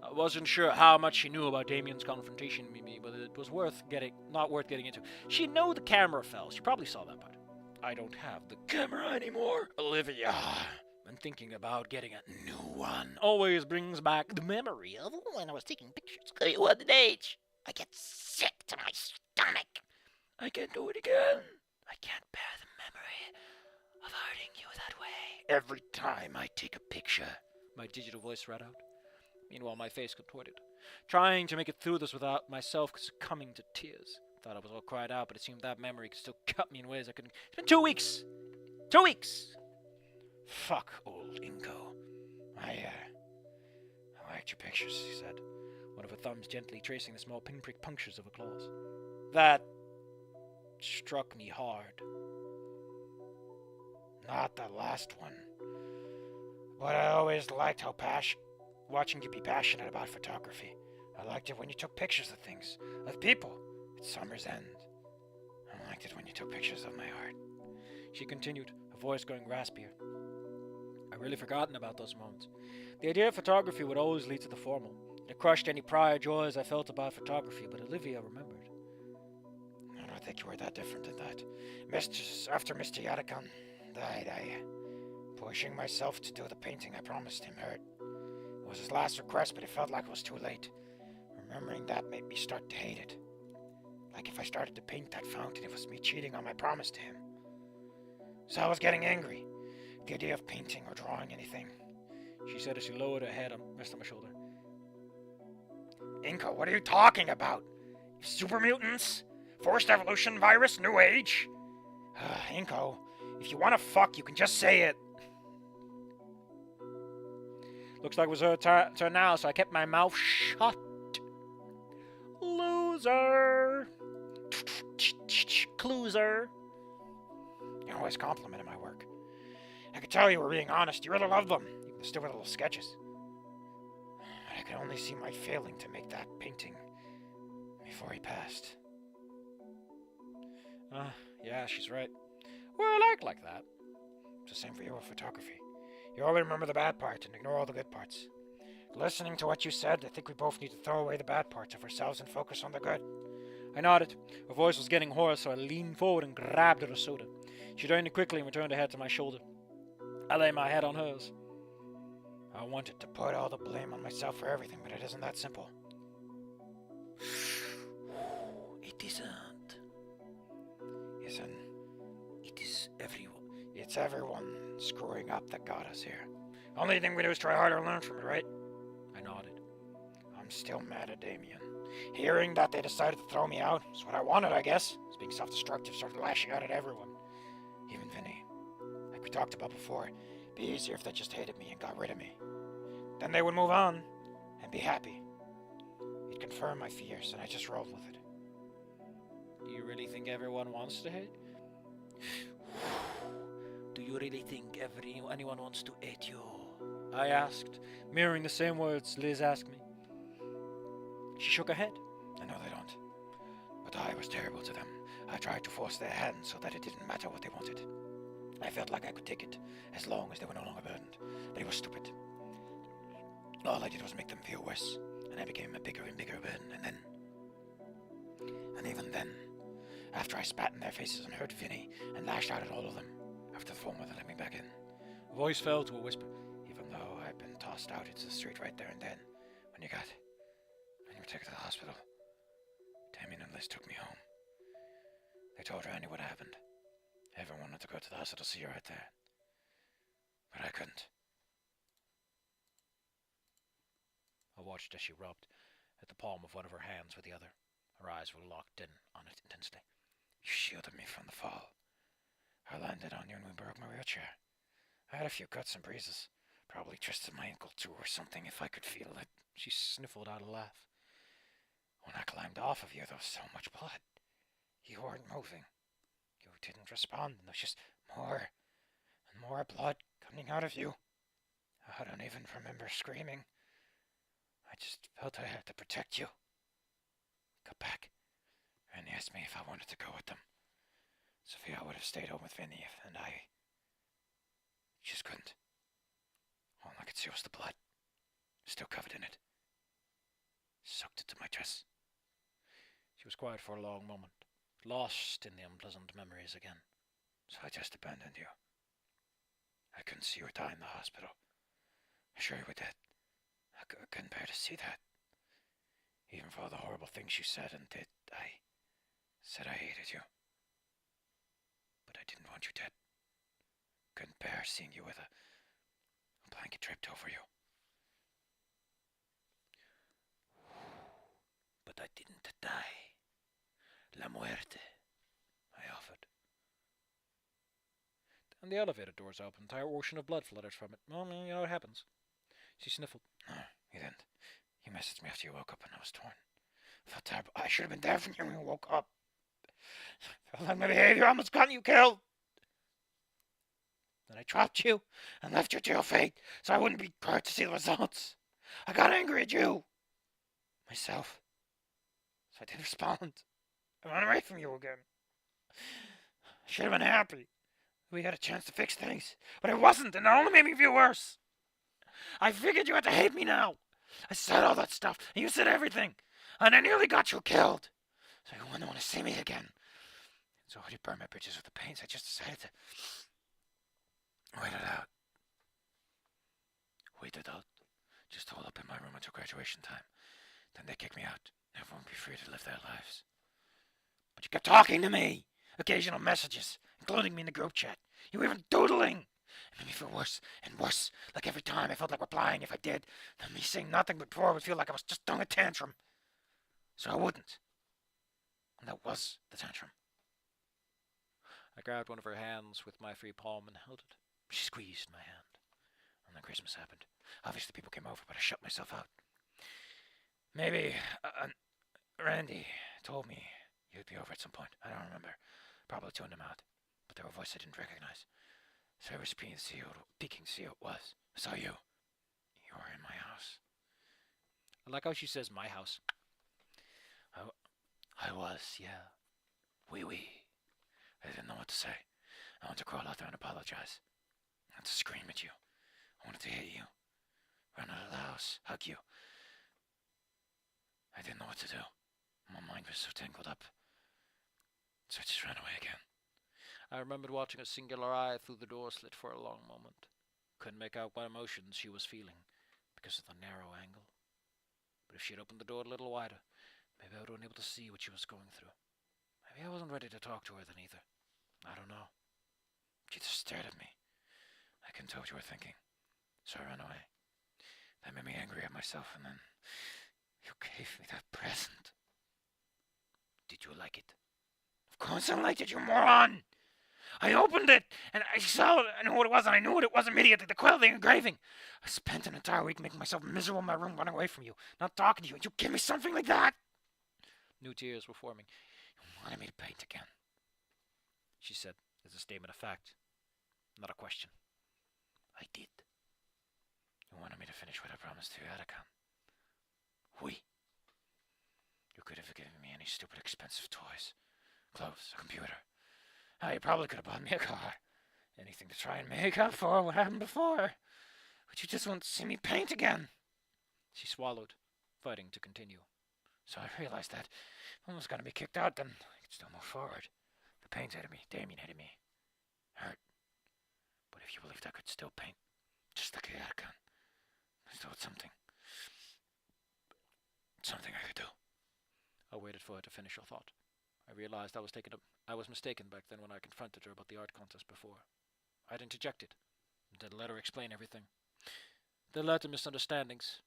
I wasn't sure how much she knew about Damien's confrontation with me, but it was not worth getting into. She knew the camera fell. She probably saw that part. I don't have the camera anymore, Olivia. And thinking about getting a new one always brings back the memory of when I was taking pictures. You were the age. I get sick to my stomach. I can't do it again. I can't bear the memory of hurting you that way. Every time I take a picture, my digital voice read out. Meanwhile, my face contorted, trying to make it through this without myself succumbing to tears. Thought I was all cried out, but it seemed that memory could still cut me in ways I couldn't. It's been 2 weeks. 2 weeks. Fuck old Inco. I liked your pictures, she said, one of her thumbs gently tracing the small pinprick punctures of her claws. That struck me hard. Not the last one. But I always liked how watching you be passionate about photography. I liked it when you took pictures of things, of people, at summer's end. I liked it when you took pictures of my art. She continued, her voice going raspier. I'd really forgotten about those moments. The idea of photography would always lead to the formal. It crushed any prior joys I felt about photography, but Olivia remembered. I don't think you were that different than that. After Mr. Yadakan died, pushing myself to do the painting I promised him hurt. It was his last request, but it felt like it was too late. Remembering that made me start to hate it. Like if I started to paint that fountain, it was me cheating on my promise to him. So I was getting angry. The idea of painting or drawing anything, she said as she lowered her head and rested on my shoulder. Inco, what are you talking about? Super mutants? Forced evolution virus? New age? Inco, if you want to fuck, you can just say it. Looks like it was her turn now, so I kept my mouth shut. Loser. Closer. You always complimented my work. I could tell you were being honest. You really loved them, even the stupid little sketches. But I could only see my failing to make that painting before he passed. Yeah, she's right. We're alike like that. It's the same for you with photography. You only remember the bad parts and ignore all the good parts. Listening to what you said, I think we both need to throw away the bad parts of ourselves and focus on the good. I nodded. Her voice was getting hoarse, so I leaned forward and grabbed her soda. She drained it quickly and returned her head to my shoulder. I lay my head on hers. I wanted to put all the blame on myself for everything, but it isn't that simple. It isn't. It is everyone. It's everyone screwing up that got us here. Only thing we do is try harder and learn from it, right? I nodded. I'm still mad at Damien. Hearing that they decided to throw me out is what I wanted, I guess. It's being self-destructive, started lashing out at everyone. Even Vinny. Like we talked about before, it'd be easier if they just hated me and got rid of me. Then they would move on and be happy. It confirmed my fears, and I just rolled with it. Do you really think everyone wants to hate? Do you really think anyone wants to hate you? I asked, mirroring the same words Liz asked me. She shook her head. I know they don't. But I was terrible to them. I tried to force their hand so that it didn't matter what they wanted. I felt like I could take it, as long as they were no longer burdened. But it was stupid. All I did was make them feel worse, and I became a bigger and bigger burden, and even then, after I spat in their faces and hurt Vinny, and lashed out at all of them, after the former that let me back in, a voice fell to a whisper, even though I'd been tossed out into the street right there and then, when you were taken to the hospital. Damien and Liz took me home. They told her I knew what happened. Everyone wanted to go to the hospital to see her right there. But I couldn't. I watched as she rubbed at the palm of one of her hands with the other. Her eyes were locked in on it intensely. You shielded me from the fall. I landed on you and we broke my wheelchair. I had a few cuts and bruises. Probably twisted my ankle too or something if I could feel it. She sniffled out a laugh. When I climbed off of you, there was so much blood. You weren't moving. You didn't respond, and there was just more and more blood coming out of you. I don't even remember screaming. I just felt I had to protect you. Got back, and he asked me if I wanted to go with them. Sophia would have stayed home with Vinny, and I just couldn't. All I could see was the blood, still covered in it. Sucked into my dress. She was quiet for a long moment, lost in the unpleasant memories again. So I just abandoned you. I couldn't see you die in the hospital. I sure you were dead. I couldn't bear to see that. Even for all the horrible things you said and did, I said I hated you. But I didn't want you dead. Couldn't bear seeing you with a blanket draped over you. But I didn't die. La muerte, I offered. And the elevator doors opened. An entire ocean of blood flooded from it. Well, you know what happens. She sniffled. No, you didn't. You messaged me after you woke up and I was torn. I felt terrible. I should have been there for you when you woke up. I felt like my behavior almost got you killed. Then I dropped you and left you to your fate so I wouldn't be hurt to see the results. I got angry at you. Myself. So I didn't respond. I ran away from you again. I should have been happy. We had a chance to fix things. But I wasn't, and it only made me feel worse. I figured you had to hate me now. I said all that stuff, and you said everything. And I nearly got you killed. So you wouldn't want to see me again. So I burned my bridges with the pains. I just decided to wait it out. Wait it out. Just hole up in my room until graduation time. Then they kick me out. Everyone will be free to live their lives. But you kept talking to me. Occasional messages, including me in the group chat. You were even doodling. It made me feel worse and worse. Like every time I felt like replying if I did. Then me saying nothing before would feel like I was just throwing a tantrum. So I wouldn't. And that was the tantrum. I grabbed one of her hands with my free palm and held it. She squeezed my hand. And then Christmas happened. Obviously people came over, but I shut myself out. Maybe Randy told me you'd be over at some point. I don't remember. Probably tuned him out. But there were voices I didn't recognize. So I was peeking to see who it was. I saw you. You were in my house. I like how she says my house. I was, yeah. Oui. I didn't know what to say. I wanted to crawl out there and apologize. I wanted to scream at you. I wanted to hit you. Run out of the house. Hug you. I didn't know what to do. My mind was so tangled up. So I just ran away again. I remembered watching a singular eye through the door slit for a long moment. Couldn't make out what emotions she was feeling because of the narrow angle. But if she had opened the door a little wider, maybe I would have been able to see what she was going through. Maybe I wasn't ready to talk to her then either. I don't know. She just stared at me. I couldn't tell what you were thinking. So I ran away. That made me angry at myself, and then you gave me that present. Did you like it? Of course I liked it, you moron! I opened it, and I saw it, I knew what it was, and I knew what it was immediately, the quill, the engraving. I spent an entire week making myself miserable in my room, running away from you, not talking to you, and you give me something like that? New tears were forming. You wanted me to paint again, She said, as a statement of fact, not a question. I did. You wanted me to finish what I promised to you, Atticon. Oui. You could have given me any stupid expensive toys, clothes, a computer. You probably could have bought me a car. Anything to try and make up for what happened before. But you just want to see me paint again. She swallowed, fighting to continue. So I realized that if I was going to be kicked out, then I could still move forward. The pains hated me, Damien hated me. Hurt. But if you believed I could still paint, just like Atticon, I still had something. Something I could do. I waited for her to finish her thought. I realized I was mistaken back then when I confronted her about the art contest before. I'd interjected, and then let her explain everything. That led to misunderstandings.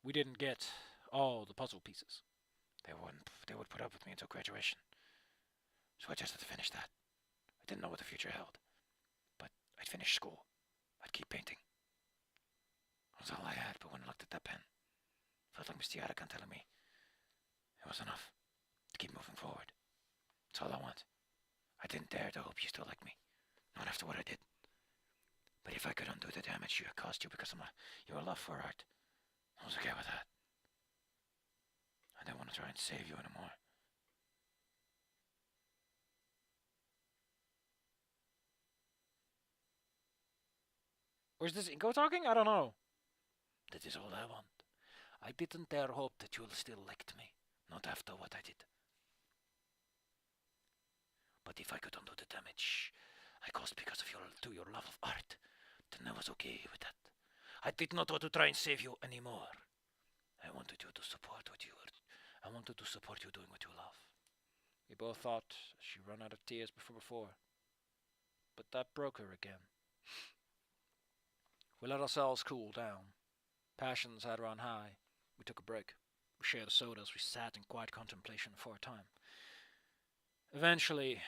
We didn't get all the puzzle pieces. They would put up with me until graduation. So I just had to finish that. I didn't know what the future held. But I'd finish school. I'd keep painting. It was all I had, but when I looked at that pen, it felt like Mr. Atticon telling me it was enough to keep moving forward. That's all I want. I didn't dare to hope you still like me. Not after what I did. But if I could undo the damage you had caused you because of your love for art, I was okay with that. I didn't want to try and save you anymore. Or is this Inco talking? I don't know. That is all I want. I didn't dare hope that you'll still liked me. Not after what I did. But if I could undo the damage I caused because of your love of art, then I was okay with that. I did not want to try and save you anymore. I wanted you to support I wanted to support you doing what you love. We both thought she ran out of tears before. But that broke her again. We let ourselves cool down. Passions had run high. We took a break. We shared a soda as we sat in quiet contemplation for a time. Eventually,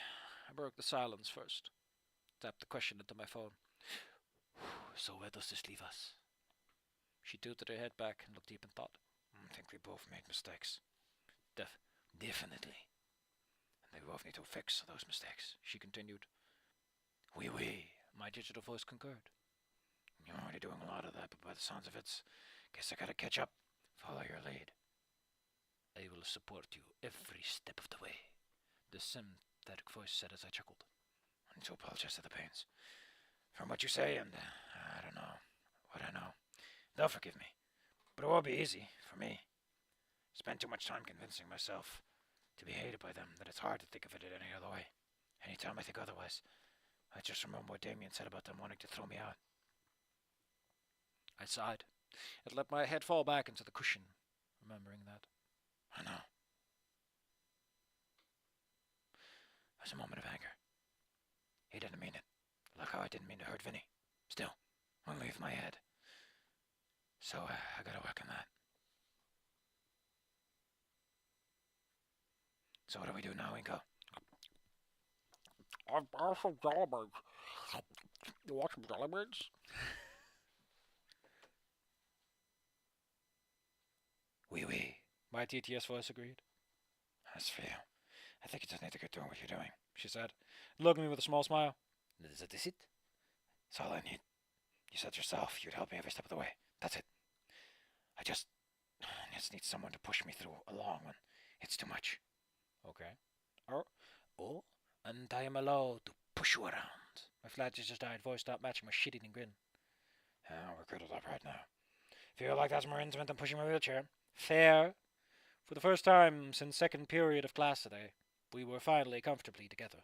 I broke the silence first. Tapped the question into my phone. So where does this leave us? She tilted her head back and looked deep in thought. I think we both made mistakes. Definitely. And we both need to fix those mistakes. She continued. Oui. my digital voice concurred. You're already doing a lot of that, but by the sounds of it, guess I gotta catch up. Follow your lead. I will support you every step of the way, the synthetic voice said as I chuckled. I need to apologize to the Pains. From what you say, and I don't know what I know. They'll forgive me. But it won't be easy, for me. Spent too much time convincing myself to be hated by them that it's hard to think of it in any other way. Anytime I think otherwise, I just remember what Damien said about them wanting to throw me out. I sighed and let my head fall back into the cushion, remembering that. I know. It was a moment of anger. He didn't mean it. Like how I didn't mean to hurt Vinny. Still, won't leave my head. So I gotta work on that. So what do we do now, Inco? I've some jellybeans. You want some jellybeans? Oui. My TTS voice agreed. As for you, I think you just need to get doing what you're doing, She said, looking at me with a small smile. Is this it? It's all I need. You said yourself you'd help me every step of the way. That's it. I just need someone to push me through along when it's too much. Okay. Oh, and I am allowed to push you around. My flat just-eyed voice stopped matching my shit-eating grin. We're good at up right now. Feel like that's more intimate than pushing my wheelchair. Fair. For the first time since second period of class today, we were finally comfortably together.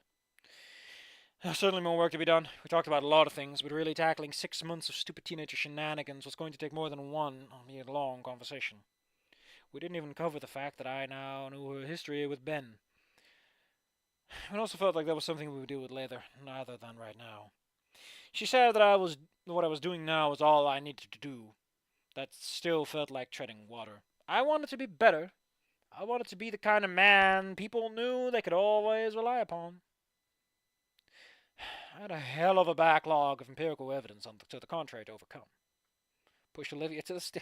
Certainly more work to be done. We talked about a lot of things, but really tackling 6 months of stupid teenager shenanigans was going to take more than one long conversation. We didn't even cover the fact that I now knew her history with Ben. It also felt like that was something we would deal with later, rather than right now. She said that what I was doing now was all I needed to do. That still felt like treading water. I wanted to be better. I wanted to be the kind of man people knew they could always rely upon. I had a hell of a backlog of empirical evidence to the contrary to overcome. Pushed Olivia to the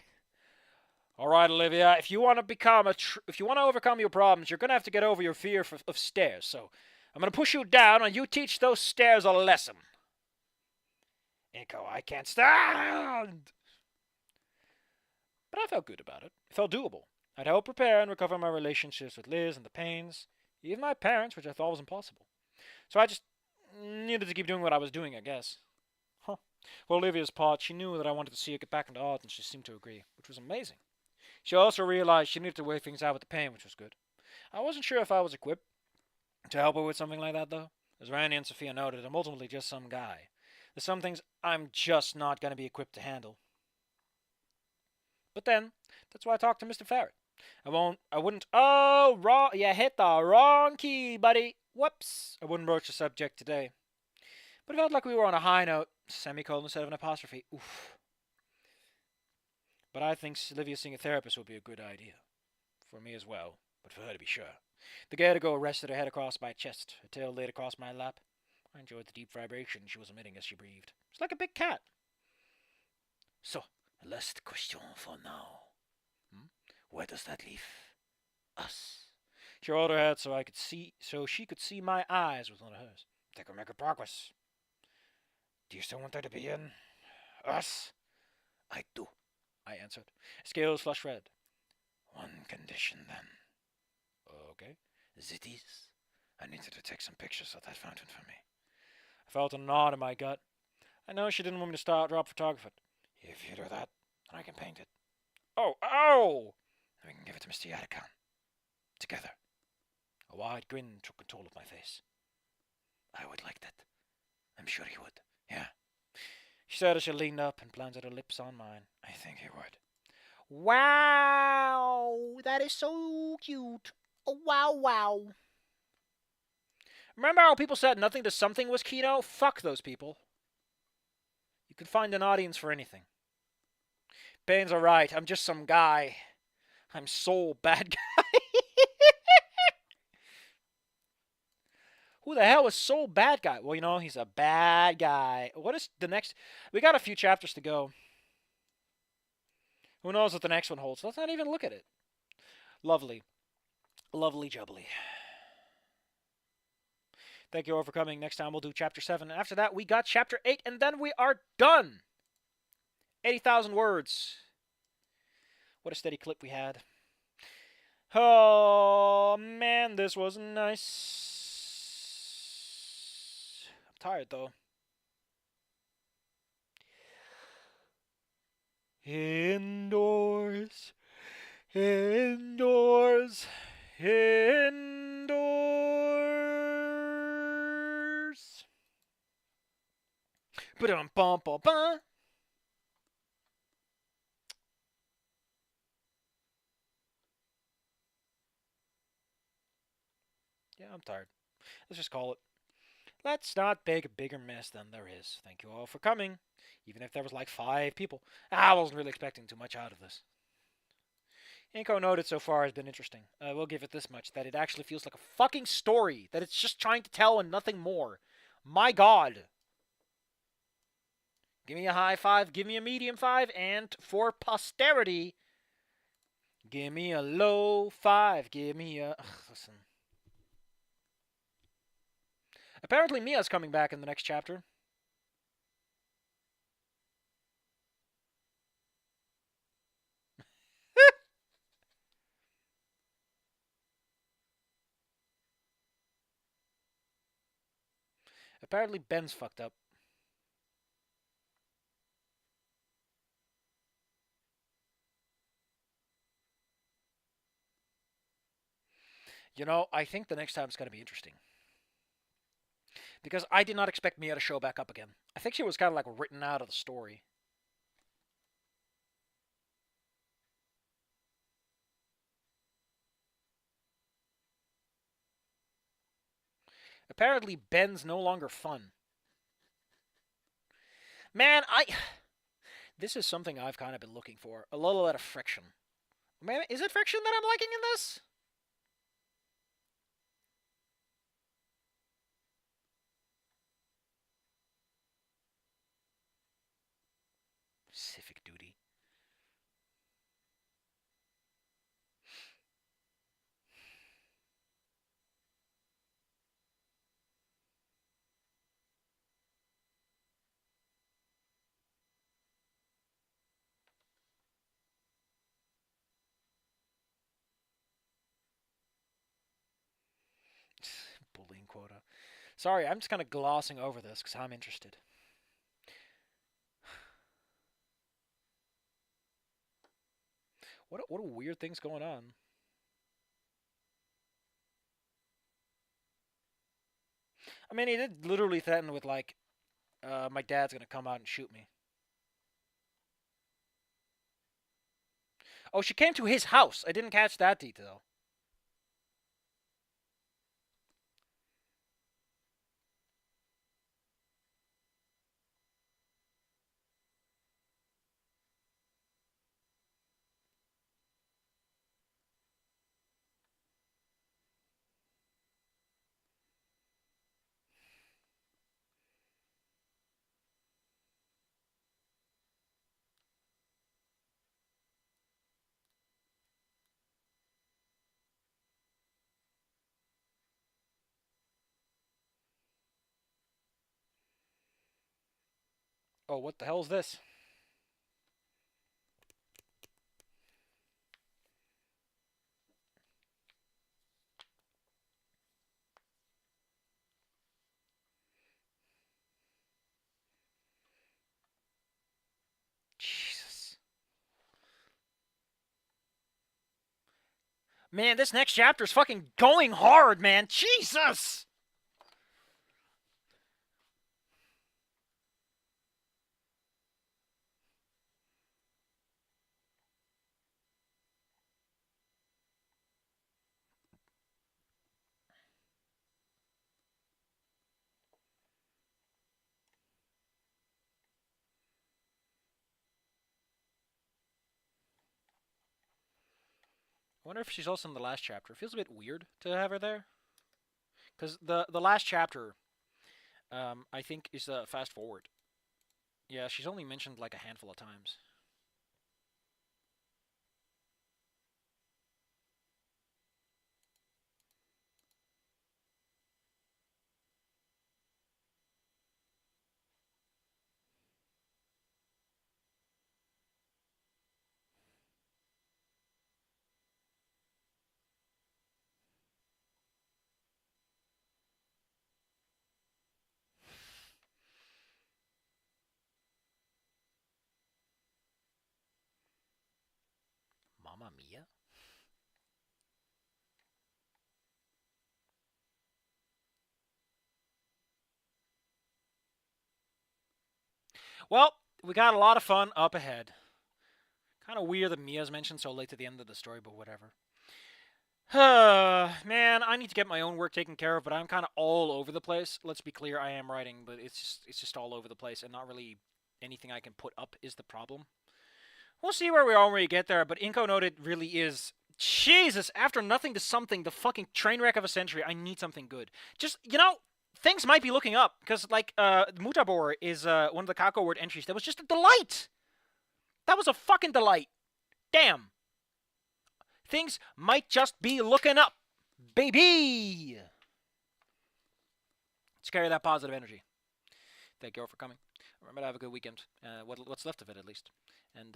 All right, Olivia. If you want to overcome your problems, you're gonna have to get over your fear of stairs. So I'm gonna push you down, and you teach those stairs a lesson. Inco, I can't stand! But I felt good about it. It felt doable. I'd help prepare and recover my relationships with Liz and the Pains, even my parents, which I thought was impossible. So I just needed to keep doing what I was doing, I guess. For Olivia's part, she knew that I wanted to see her get back into art, and she seemed to agree, which was amazing. She also realized she needed to work things out with the Pain, which was good. I wasn't sure if I was equipped to help her with something like that, though. As Randy and Sophia noted, I'm ultimately just some guy. There's some things I'm just not going to be equipped to handle. But then, that's why I talked to Mr. Farrett. You hit the wrong key, buddy. Whoops. I wouldn't broach the subject today. But it felt like we were on a high note, semicolon instead of an apostrophe. Oof. But I think Olivia seeing a therapist would be a good idea. For me as well, but for her to be sure. The Gator rested her head across my chest, her tail laid across my lap. I enjoyed the deep vibration she was emitting as she breathed. It's like a big cat. So, last question for now. Where does that leave us? She rolled her head so she could see my eyes with one of hers. Think we're making progress. Do you still want there to be in us? I do, I answered. Scales flushed red. One condition, then. Okay. It is. I need you to take some pictures of that fountain for me. I felt a knot in my gut. I know she didn't want me to drop photography. If you do that, then I can paint it. Oh! We can give it to Mr. Yadakan. Together. A wide grin took control of my face. I would like that. I'm sure he would. Yeah. She said as she leaned up and planted her lips on mine. I think he would. Wow! That is so cute. Oh, wow. Remember how people said nothing to something was Kino? Fuck those people. You can find an audience for anything. Bane's alright. I'm just some guy. I'm Soul Bad Guy. Who the hell is Soul Bad Guy? Well, he's a bad guy. What is the next? We got a few chapters to go. Who knows what the next one holds? Let's not even look at it. Lovely. Lovely jubbly. Thank you all for coming. Next time we'll do Chapter 7. After that, we got Chapter 8, and then we are done. 80,000 words. What a steady clip we had. Oh, man, this was nice. I'm tired, though. Indoors. Indoors. Indoors. Ba-dum-bum-bum-bum. Yeah, I'm tired. Let's just call it. Let's not make a bigger mess than there is. Thank you all for coming. Even if there was like 5 people. I wasn't really expecting too much out of this. Inco Noted so far has been interesting. I will give it this much, that it actually feels like a fucking story that it's just trying to tell and nothing more. My god. Give me a high 5, give me a medium 5, and for posterity, give me a low 5. Give me a... Ugh, listen. Apparently Mia's coming back in the next chapter. Apparently Ben's fucked up. You know, I think the next time it's going to be interesting. Because I did not expect Mia to show back up again. I think she was kind of like written out of the story. Apparently Ben's no longer fun. Man, this is something I've kind of been looking for. A little bit of friction. Man, is it friction that I'm liking in this? Civic duty. Bullying quota. Sorry, I'm just kind of glossing over this because I'm interested. What a weird thing's going on. I mean, he did literally threaten with, like, my dad's gonna come out and shoot me. Oh, she came to his house. I didn't catch that detail. Oh, what the hell is this? Jesus. Man, this next chapter is fucking going hard, man. Jesus! I wonder if she's also in the last chapter. It feels a bit weird to have her there. Because the last chapter, I think, is a fast forward. Yeah, she's only mentioned like a handful of times. Come on, Mia. Well, we got a lot of fun up ahead. Kind of weird that Mia's mentioned so late to the end of the story, but whatever. Man, I need to get my own work taken care of, but I'm kind of all over the place. Let's be clear, I am writing, but it's just all over the place, and not really anything I can put up is the problem. We'll see where we are when we get there, but Inco Noted really is... Jesus, after nothing to something, the fucking train wreck of a century, I need something good. Just, you know, things might be looking up, because, like, Mutabor is one of the Kako word entries. That was just a delight! That was a fucking delight. Damn. Things might just be looking up, baby! Let's carry that positive energy. Thank you all for coming. Remember to have a good weekend. What's left of it, at least. And,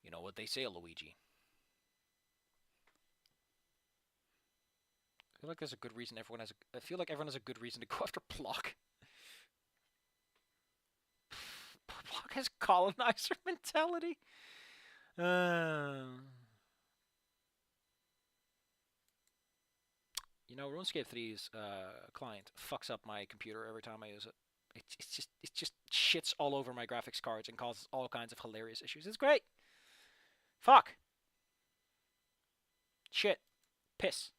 you know what they say, Luigi. I feel like there's a good reason I feel like everyone has a good reason to go after Plock. Plock has colonizer mentality. You know, RuneScape 3's client fucks up my computer every time I use it. It just shits all over my graphics cards and causes all kinds of hilarious issues. It's great. Fuck. Shit. Piss.